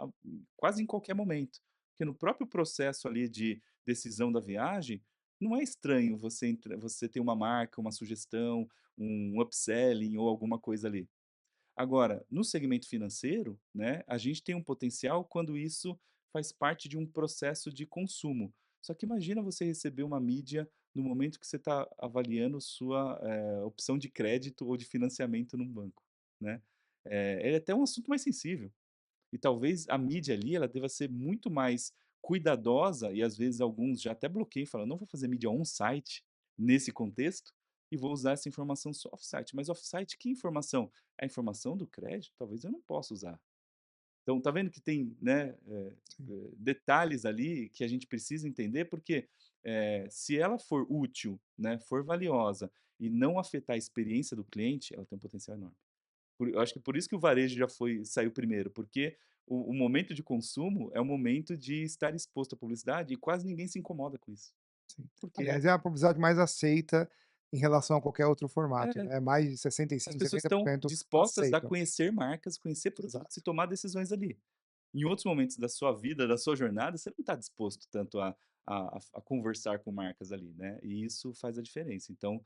quase em qualquer momento. Porque no próprio processo ali de decisão da viagem, não é estranho você ter uma marca, uma sugestão, um upselling ou alguma coisa ali. Agora, no segmento financeiro, né, a gente tem um potencial quando isso faz parte de um processo de consumo. Só que imagina você receber uma mídia no momento que você está avaliando sua, opção de crédito ou de financiamento num banco, né. É até um assunto mais sensível. E talvez a mídia ali, ela deva ser muito mais cuidadosa e às vezes alguns já até bloqueiam, falam: "Não vou fazer mídia on-site nesse contexto e vou usar essa informação só off-site". Mas off-site que informação? A informação do crédito talvez eu não possa usar. Então tá vendo que tem, né, sim, detalhes ali que a gente precisa entender, porque, se ela for útil, né, for valiosa e não afetar a experiência do cliente, ela tem um potencial enorme. Eu acho que por isso que o varejo já saiu primeiro, porque o momento de consumo é o momento de estar exposto à publicidade e quase ninguém se incomoda com isso. sim. Porque Aliás, é a publicidade mais aceita em relação a qualquer outro formato, é, né, mais de as 65, pessoas estão 70% dispostas a aceitam. conhecer marcas, conhecer produtos e Exato, tomar decisões ali. Em outros momentos da sua vida, da sua jornada, você não está disposto tanto a conversar com marcas ali, né, e isso faz a diferença. Então,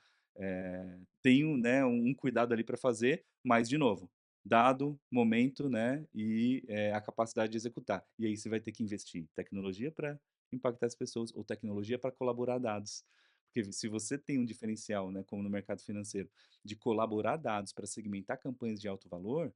tenho, né, um cuidado ali para fazer, mas de novo, dado, momento, né, e, a capacidade de executar. E aí você vai ter que investir em tecnologia para impactar as pessoas, ou tecnologia para colaborar dados. Porque se você tem um diferencial, né, como no mercado financeiro, de colaborar dados para segmentar campanhas de alto valor,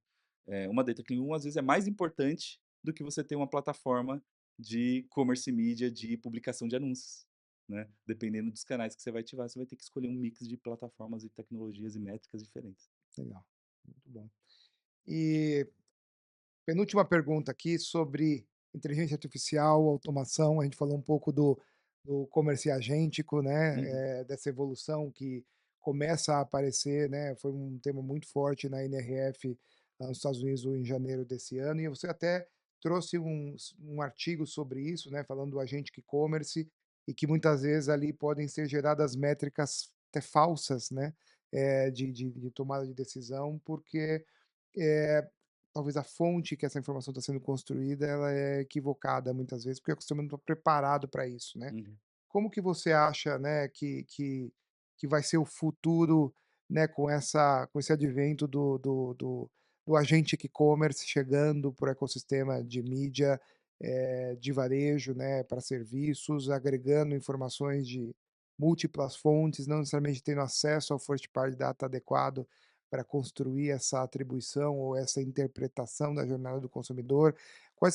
uma Data Clean Room às vezes é mais importante do que você ter uma plataforma de commerce media, de publicação de anúncios, né. Dependendo dos canais que você vai ativar, você vai ter que escolher um mix de plataformas e tecnologias e métricas diferentes. Legal, muito bom. E penúltima pergunta aqui sobre inteligência artificial, automação. A gente falou um pouco do comércio agêntico, Uhum, né, dessa evolução que começa a aparecer, né, foi um tema muito forte na NRF lá nos Estados Unidos em janeiro desse ano, e você até trouxe um artigo sobre isso, né, falando do agente e-commerce, e que muitas vezes ali podem ser geradas métricas até falsas, né, de tomada de decisão, porque eh, talvez a fonte que essa informação está sendo construída, ela é equivocada muitas vezes, porque o sistema não está preparado para isso, né. uhum. Como que você acha, né, que vai ser o futuro, né, com esse advento do agente e-commerce chegando para o ecossistema de mídia, de varejo, né, para serviços, agregando informações de múltiplas fontes, não necessariamente tendo acesso ao first party data adequado para construir essa atribuição ou essa interpretação da jornada do consumidor. Qual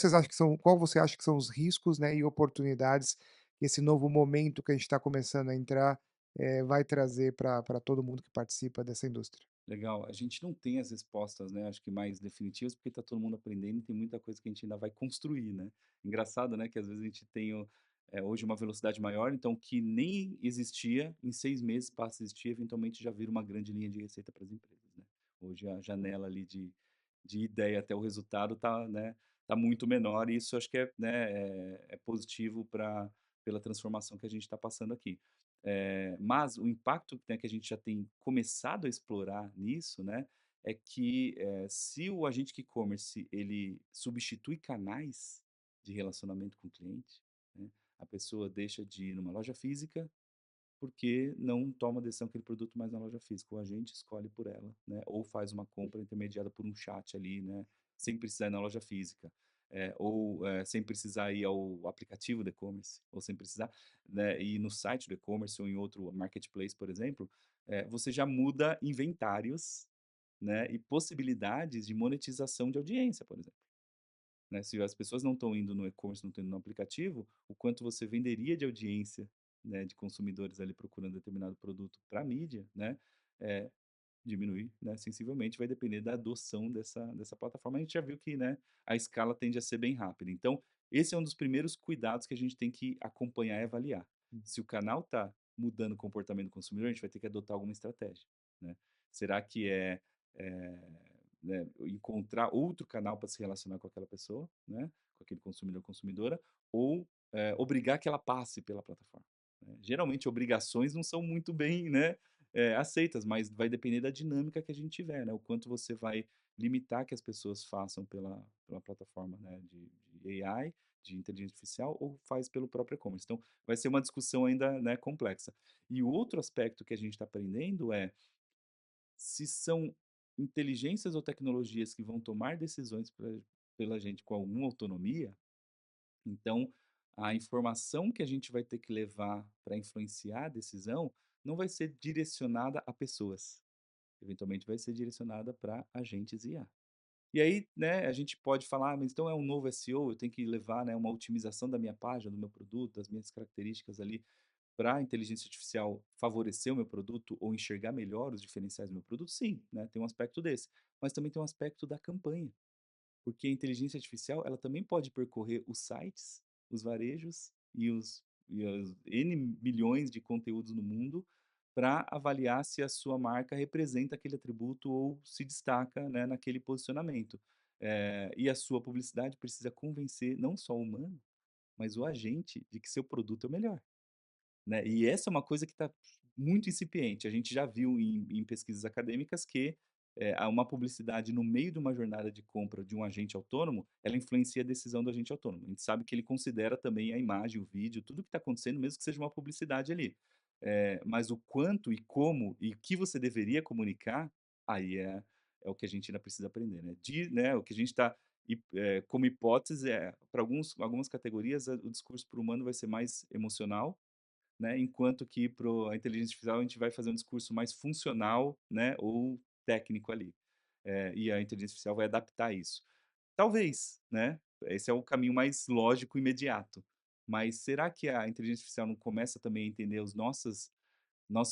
você acha que são os riscos, né, e oportunidades que esse novo momento que a gente está começando a entrar, vai trazer para todo mundo que participa dessa indústria? Legal. A gente não tem as respostas, né, acho que mais definitivas, porque está todo mundo aprendendo e tem muita coisa que a gente ainda vai construir, né. Engraçado, né, que às vezes a gente tem hoje uma velocidade maior, então o que nem existia, em 6 meses passa a existir, eventualmente já vira uma grande linha de receita para as empresas, né. Hoje a janela ali de ideia até o resultado tá, né, tá muito menor e isso acho que é, né, é positivo pela transformação que a gente está passando aqui. Mas o impacto, né, que a gente já tem começado a explorar nisso, né, é que, se o agente de e-commerce ele substitui canais de relacionamento com o cliente, né, a pessoa deixa de ir numa loja física porque não toma a decisão aquele produto mais na loja física, o agente escolhe por ela, né, ou faz uma compra intermediada por um chat ali, né, sem precisar ir na loja física, sem precisar ir ao aplicativo do e-commerce, ou sem precisar, né, ir no site do e-commerce ou em outro marketplace, por exemplo, você já muda inventários, né, e possibilidades de monetização de audiência, por exemplo. Né, se as pessoas não estão indo no e-commerce, não estão indo no aplicativo, o quanto você venderia de audiência, né, de consumidores ali procurando determinado produto para mídia, né, eh, diminui, né, sensivelmente, vai depender da adoção dessa plataforma. A gente já viu que, né, a escala tende a ser bem rápida. Então, esse é um dos primeiros cuidados que a gente tem que acompanhar e avaliar. Hum. Se o canal está mudando o comportamento do consumidor, a gente vai ter que adotar alguma estratégia, né. Será que né, encontrar outro canal para se relacionar com aquela pessoa, né, com aquele consumidor ou consumidora, ou, obrigar que ela passe pela plataforma, né. Geralmente obrigações não são muito bem, né, aceitas, mas vai depender da dinâmica que a gente tiver, né, o quanto você vai limitar que as pessoas façam pela plataforma, né, de AI, de inteligência artificial, ou faz pelo próprio e-commerce. Então, vai ser uma discussão ainda, né, complexa. E o outro aspecto que a gente está aprendendo é se são inteligências ou tecnologias que vão tomar decisões pela gente com alguma autonomia, então a informação que a gente vai ter que levar para influenciar a decisão não vai ser direcionada a pessoas, eventualmente vai ser direcionada para agentes IA. E aí, né, a gente pode falar: "Ah, mas então é um novo SEO, eu tenho que levar, né, uma otimização da minha página, do meu produto, das minhas características ali para a inteligência artificial favorecer o meu produto ou enxergar melhor os diferenciais do meu produto?" Sim, né, tem um aspecto desse. Mas também tem um aspecto da campanha, porque a inteligência artificial, ela também pode percorrer os sites, os varejos e as N milhões de conteúdos no mundo para avaliar se a sua marca representa aquele atributo ou se destaca, né, naquele posicionamento. E a sua publicidade precisa convencer não só o humano, mas o agente de que seu produto é o melhor. Né, e essa é uma coisa que está muito incipiente. A gente já viu em pesquisas acadêmicas que, há uma publicidade no meio de uma jornada de compra de um agente autônomo, ela influencia a decisão do agente autônomo. A gente sabe que ele considera também a imagem, o vídeo, tudo que está acontecendo, mesmo que seja uma publicidade ali. Mas o quanto e como e o que você deveria comunicar, aí é o que a gente ainda precisa aprender, né. O que a gente está e, como hipótese, para algumas categorias, o discurso para o humano vai ser mais emocional, né, enquanto que para a inteligência artificial a gente vai fazer um discurso mais funcional, né, ou técnico ali. E a inteligência artificial vai adaptar isso. Talvez, né, esse é o caminho mais lógico e imediato. Mas será que a inteligência artificial não começa também a entender os nossos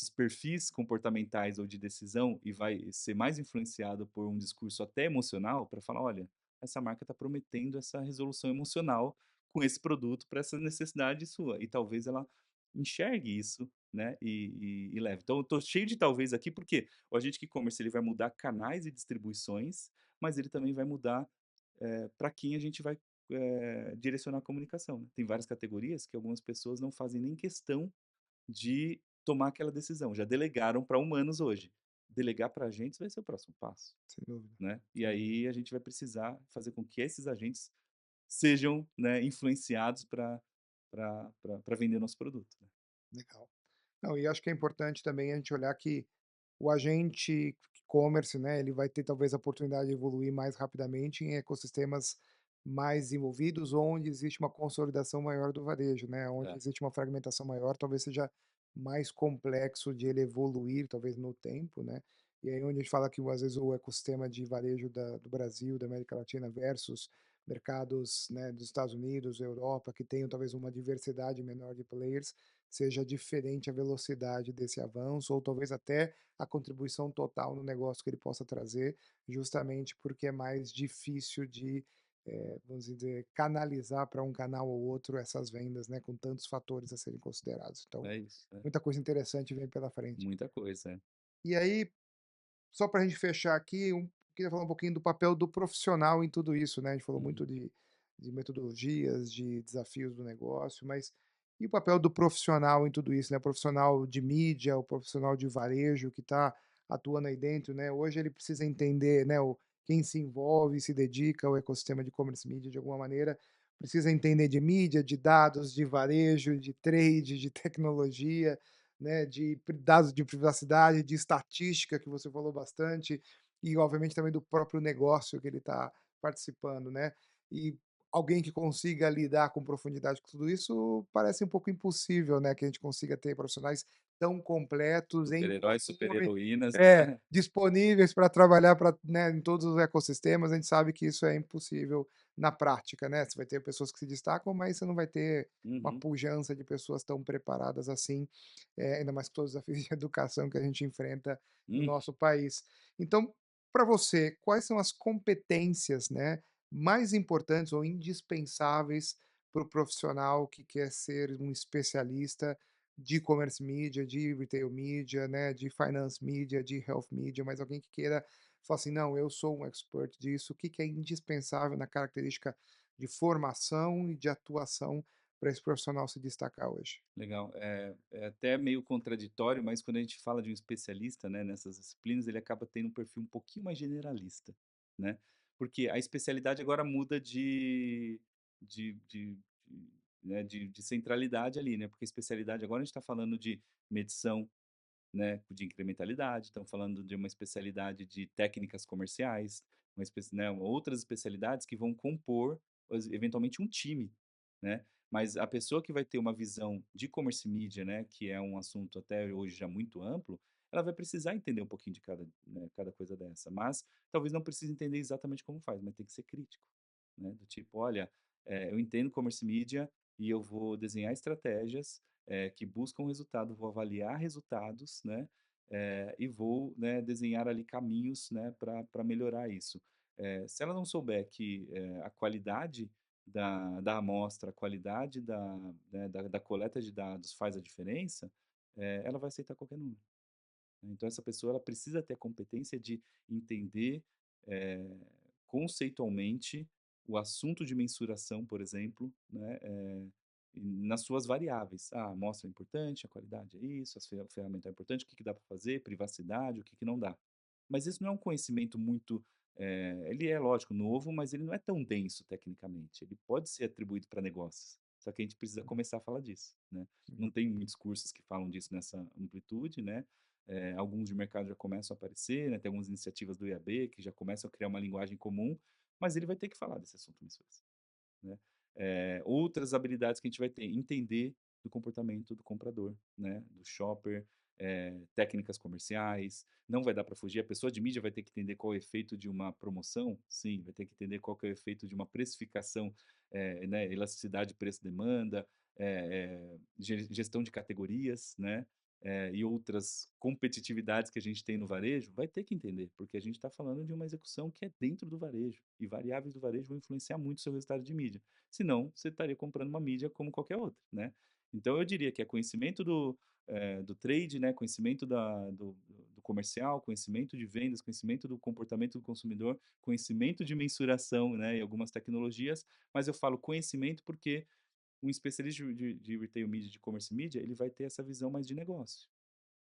perfis comportamentais ou de decisão e vai ser mais influenciado por um discurso até emocional para falar: "Olha, essa marca está prometendo essa resolução emocional com esse produto para essa necessidade sua", e talvez ela enxergue isso, né, e leve. Então eu tô cheio de talvez aqui, porque o agente e-commerce ele vai mudar canais e distribuições, mas ele também vai mudar, para quem a gente vai, direcionar a comunicação, né. Tem várias categorias que algumas pessoas não fazem nem questão de tomar aquela decisão, já delegaram para humanos hoje. Delegar para agentes vai ser o próximo passo, Sem dúvida, né. E sem dúvida. aí a gente vai precisar fazer com que esses agentes sejam, né, influenciados para vender nosso produto, né. Legal. Não, e acho que é importante também a gente olhar que o agente e-commerce, né, ele vai ter talvez a oportunidade de evoluir mais rapidamente em ecossistemas mais desenvolvidos, onde existe uma consolidação maior do varejo, né, onde É, existe uma fragmentação maior, talvez seja mais complexo de ele evoluir, talvez no tempo, né. E aí onde a gente fala que às vezes o ecossistema de varejo do Brasil, da América Latina versus mercados, né, dos Estados Unidos, Europa, que tenham talvez uma diversidade menor de players, seja diferente a velocidade desse avanço ou talvez até a contribuição total no negócio que ele possa trazer, justamente porque é mais difícil de, vamos dizer, canalizar para um canal ou outro essas vendas, né, com tantos fatores a serem considerados. Então, é isso, é. muita coisa interessante vem pela frente. Muita coisa, é. E aí, só para a gente fechar aqui, queria falar um pouquinho do papel do profissional em tudo isso, né, a gente falou Uhum. muito de metodologias, de desafios do negócio, mas e o papel do profissional em tudo isso, né, o profissional de mídia, o profissional de varejo que está atuando aí dentro, né, hoje ele precisa entender, né, quem se envolve, se dedica ao ecossistema de e-commerce mídia de alguma maneira, precisa entender de mídia, de dados, de varejo, de trade, de tecnologia, né, de dados de privacidade, de estatística, que você falou bastante, e obviamente também do próprio negócio que ele está participando, né. E alguém que consiga lidar com profundidade com tudo isso, parece um pouco impossível, né, que a gente consiga ter profissionais tão completos em Super-heróis, super-heroínas, né. disponíveis para trabalhar para, né, em todos os ecossistemas, a gente sabe que isso é impossível na prática, né. Você vai ter pessoas que se destacam, mas você não vai ter uma Uhum, pujança de pessoas tão preparadas assim, ainda mais com todos os desafios de educação que a gente enfrenta no hum. nosso país. Então, para você, quais são as competências, né, mais importantes ou indispensáveis para o profissional que quer ser um especialista de e-commerce media, de retail media, né, de finance media, de health media, mas alguém que queira falar assim: "Não, eu sou um expert disso", o que que é indispensável na característica de formação e de atuação para esse profissional se destacar hoje? Legal. É até meio contraditório, mas quando a gente fala de um especialista, né, nessas disciplinas, ele acaba tendo um perfil um pouquinho mais generalista, né. Porque a especialidade agora muda de né, de centralidade ali, né, porque especialidade agora a gente está falando de medição, né, de incrementalidade, estamos falando de uma especialidade de técnicas comerciais, né, outras especialidades que vão compor, eventualmente, um time, né. Mas a pessoa que vai ter uma visão de commerce media, né, que é um assunto até hoje já muito amplo, ela vai precisar entender um pouquinho de cada, né, cada coisa dessa. Mas talvez não precise entender exatamente como faz, mas tem que ser crítico, né, do tipo: "Olha, eu entendo commerce media e eu vou desenhar estratégias que buscam resultado, vou avaliar resultados, né, e vou, né, desenhar ali caminhos, né, para melhorar isso. Se ela não souber que a qualidade da amostra, a qualidade né, da coleta de dados faz a diferença, ela vai aceitar qualquer número. Então essa pessoa ela precisa ter a competência de entender, conceitualmente o assunto de mensuração, por exemplo, né, nas suas variáveis. Ah, a amostra é importante, a qualidade é isso, a ferramenta é importante, o que que dá para fazer, privacidade, o que que não dá. Mas isso não é um conhecimento muito, ele é lógico novo, mas ele não é tão denso tecnicamente, ele pode ser atribuído para negócios, só que a gente precisa começar a falar disso, né. Não Uhum. tem muitos cursos que falam disso nessa amplitude, né, alguns de mercado já começam a aparecer, né, tem algumas iniciativas do IAB que já começam a criar uma linguagem comum, mas ele vai ter que falar desse assunto muitas vezes, né. Outras habilidades que a gente vai ter, entender do comportamento do comprador, né, do shopper, técnicas comerciais, não vai dar para fugir, a pessoa de mídia vai ter que entender qual é o efeito de uma promoção, sim, vai ter que entender qual que é o efeito de uma precificação, né, elasticidade preço-demanda, gestão de categorias, né, e outras competitividades que a gente tem no varejo, vai ter que entender, porque a gente está falando de uma execução que é dentro do varejo, e variáveis do varejo vão influenciar muito o seu resultado de mídia. Senão, você estaria comprando uma mídia como qualquer outra, né. Então eu diria que é conhecimento do trade, né, conhecimento do comercial, conhecimento de vendas, conhecimento do comportamento do consumidor, conhecimento de mensuração, né, e algumas tecnologias, mas eu falo conhecimento porque um especialista de retail media, de commerce media, ele vai ter essa visão mais de negócio,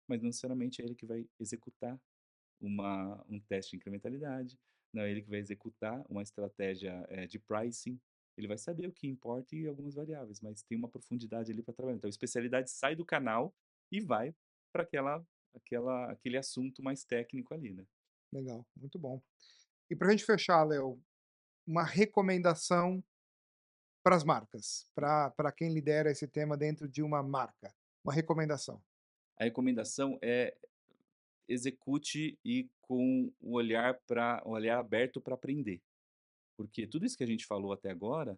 mas não necessariamente é ele que vai executar um teste de incrementalidade, não é ele que vai executar uma estratégia, de pricing, ele vai saber o que importa e algumas variáveis, mas tem uma profundidade ali para trabalhar. Então a especialidade sai do canal e vai para aquele assunto mais técnico ali, né. Legal, muito bom. E para a gente fechar, Léo, uma recomendação para as marcas, para quem lidera esse tema dentro de uma marca, uma recomendação. A recomendação é execute e com o olhar aberto para aprender. Porque tudo isso que a gente falou até agora,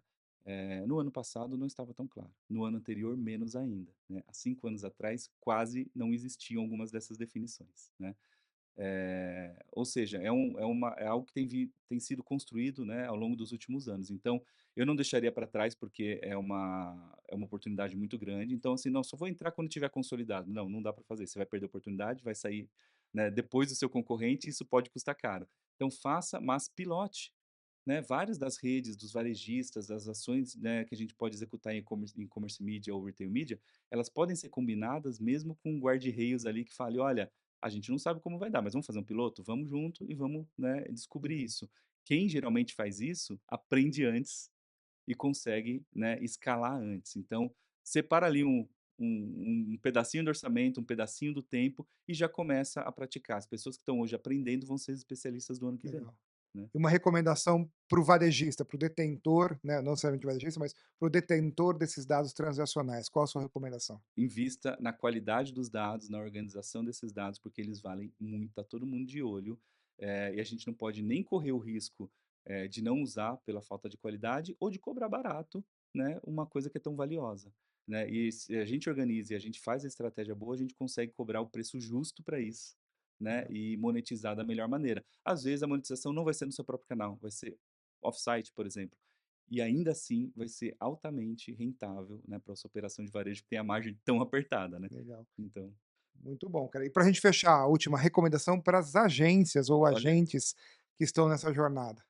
no ano passado não estava tão claro, no ano anterior menos ainda, né. Há 5 anos atrás quase não existiam algumas dessas definições, né. Ou seja, é algo que tem sido construído, né, ao longo dos últimos anos. Então, eu não deixaria para trás, porque é uma oportunidade muito grande. Então, assim, não, só vou entrar quando tiver consolidado. Não, não dá para fazer. Você vai perder a oportunidade, vai sair, né, depois do seu concorrente, e isso pode custar caro. Então, faça, mas pilote, né, várias das redes, dos varejistas, das ações, né, que a gente pode executar em commerce media ou retail media, elas podem ser combinadas mesmo com guarda-reios ali que fale: "Olha, a gente não sabe como vai dar, mas vamos fazer um piloto? Vamos junto e vamos, né, descobrir Uhum, isso". Quem geralmente faz isso, aprende antes e consegue, né, escalar antes. Então, separa ali um pedacinho do orçamento, um pedacinho do tempo e já começa a praticar. As pessoas que estão hoje aprendendo vão ser especialistas do ano que vem, legal. né. E uma recomendação para o varejista, para o detentor, né, não necessariamente o varejista, mas para o detentor desses dados transacionais, qual a sua recomendação? Invista na qualidade dos dados, na organização desses dados, porque eles valem muito, tá todo mundo de olho, e a gente não pode nem correr o risco, de não usar pela falta de qualidade ou de cobrar barato, né, uma coisa que é tão valiosa, né. E se a gente organiza e a gente faz a estratégia boa, a gente consegue cobrar o preço justo para isso, né, Legal, e monetizar da melhor maneira. Às vezes a monetização não vai ser no seu próprio canal, vai ser off-site, por exemplo. E ainda assim vai ser altamente rentável, né, para sua operação de varejo que tem a margem tão apertada, né. legal. Então, Muito bom, cara. E para a gente fechar, a última recomendação para as agências ou olha, agentes que estão nessa jornada.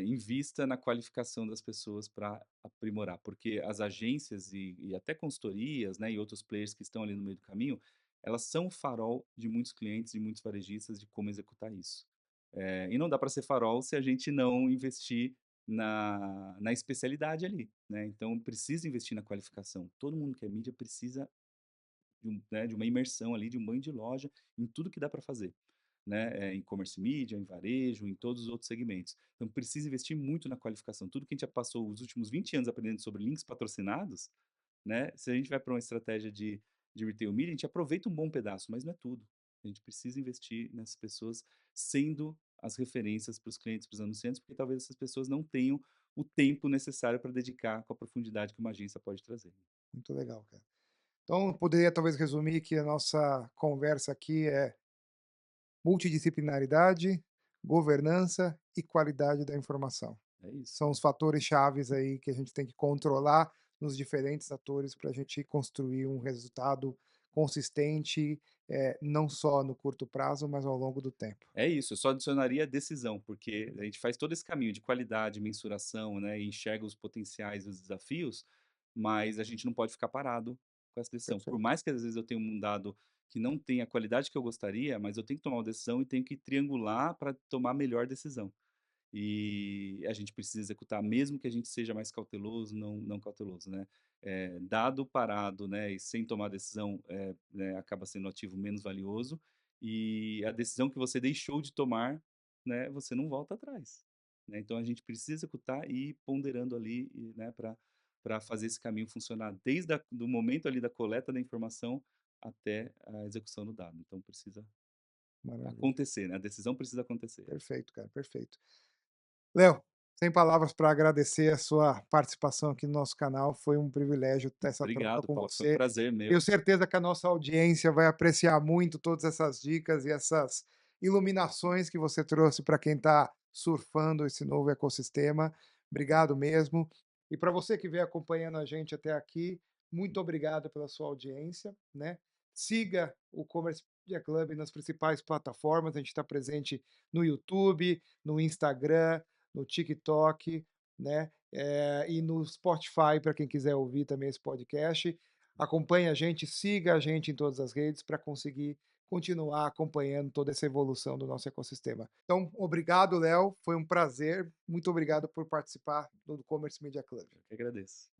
invista na qualificação das pessoas para aprimorar, porque as agências e até consultorias, né, e outros players que estão ali no meio do caminho, elas são o farol de muitos clientes e muitos varejistas de como executar isso. E não dá para ser farol se a gente não investir na especialidade ali, né, então precisa investir na qualificação. Todo mundo que é mídia precisa de uma imersão ali, de um banho de loja em tudo que dá para fazer, né, em commerce media, em varejo, em todos os outros segmentos. Então precisa investir muito na qualificação. Tudo que a gente já passou os últimos 20 anos aprendendo sobre links patrocinados, né, se a gente vai para uma estratégia de retail media, a gente aproveita um bom pedaço, mas não é tudo. A gente precisa investir nessas pessoas sendo as referências para os clientes, para os anunciantes, porque talvez essas pessoas não tenham o tempo necessário para dedicar com a profundidade que uma agência pode trazer. Muito legal, cara. Então, eu poderia talvez resumir que a nossa conversa aqui é multidisciplinaridade, governança e qualidade da informação. É isso, São né. os fatores chaves aí que a gente tem que controlar nos diferentes atores para a gente construir um resultado consistente, não só no curto prazo, mas ao longo do tempo. É isso, eu só adicionaria a decisão, porque a Legal, gente faz todo esse caminho de qualidade, mensuração, né, e enxerga os potenciais e os desafios, mas a gente não pode ficar parado com essa decisão. Por perfeito. mais que às vezes eu tenha um dado que não tenha a qualidade que eu gostaria, mas eu tenho que tomar uma decisão e tenho que triangular para tomar a melhor decisão. E a gente precisa executar, mesmo que a gente seja mais cauteloso, não cauteloso, né. Dado parado, né, e sem tomar decisão, né, acaba sendo um ativo menos valioso, e a decisão que você deixou de tomar, né, você não volta atrás, né, então a gente precisa executar e ir ponderando ali e, né, para fazer esse caminho funcionar desde a do momento ali da coleta da informação até a execução do dado, então precisa Maravilha. acontecer, né, a decisão precisa acontecer. Perfeito, cara, perfeito. Léo, sem palavras para agradecer a sua participação aqui no nosso canal, foi um privilégio ter essa troca Obrigado, com Paulo, foi um você. prazer Tenho meu. certeza que a nossa audiência vai apreciar muito todas essas dicas e essas iluminações que você trouxe para quem está surfando esse novo ecossistema. Obrigado mesmo. E para você que veio acompanhando a gente até aqui, muito obrigado pela sua audiência, né? Siga o Commerce Media Club nas principais plataformas. A gente está presente no YouTube, no Instagram, no TikTok, né? E no Spotify, para quem quiser ouvir também esse podcast. Acompanhe a gente, siga a gente em todas as redes para conseguir continuar acompanhando toda essa evolução do nosso ecossistema. Então, obrigado, Léo. Foi um prazer. Muito obrigado por participar do Commerce Media Club. Eu que agradeço.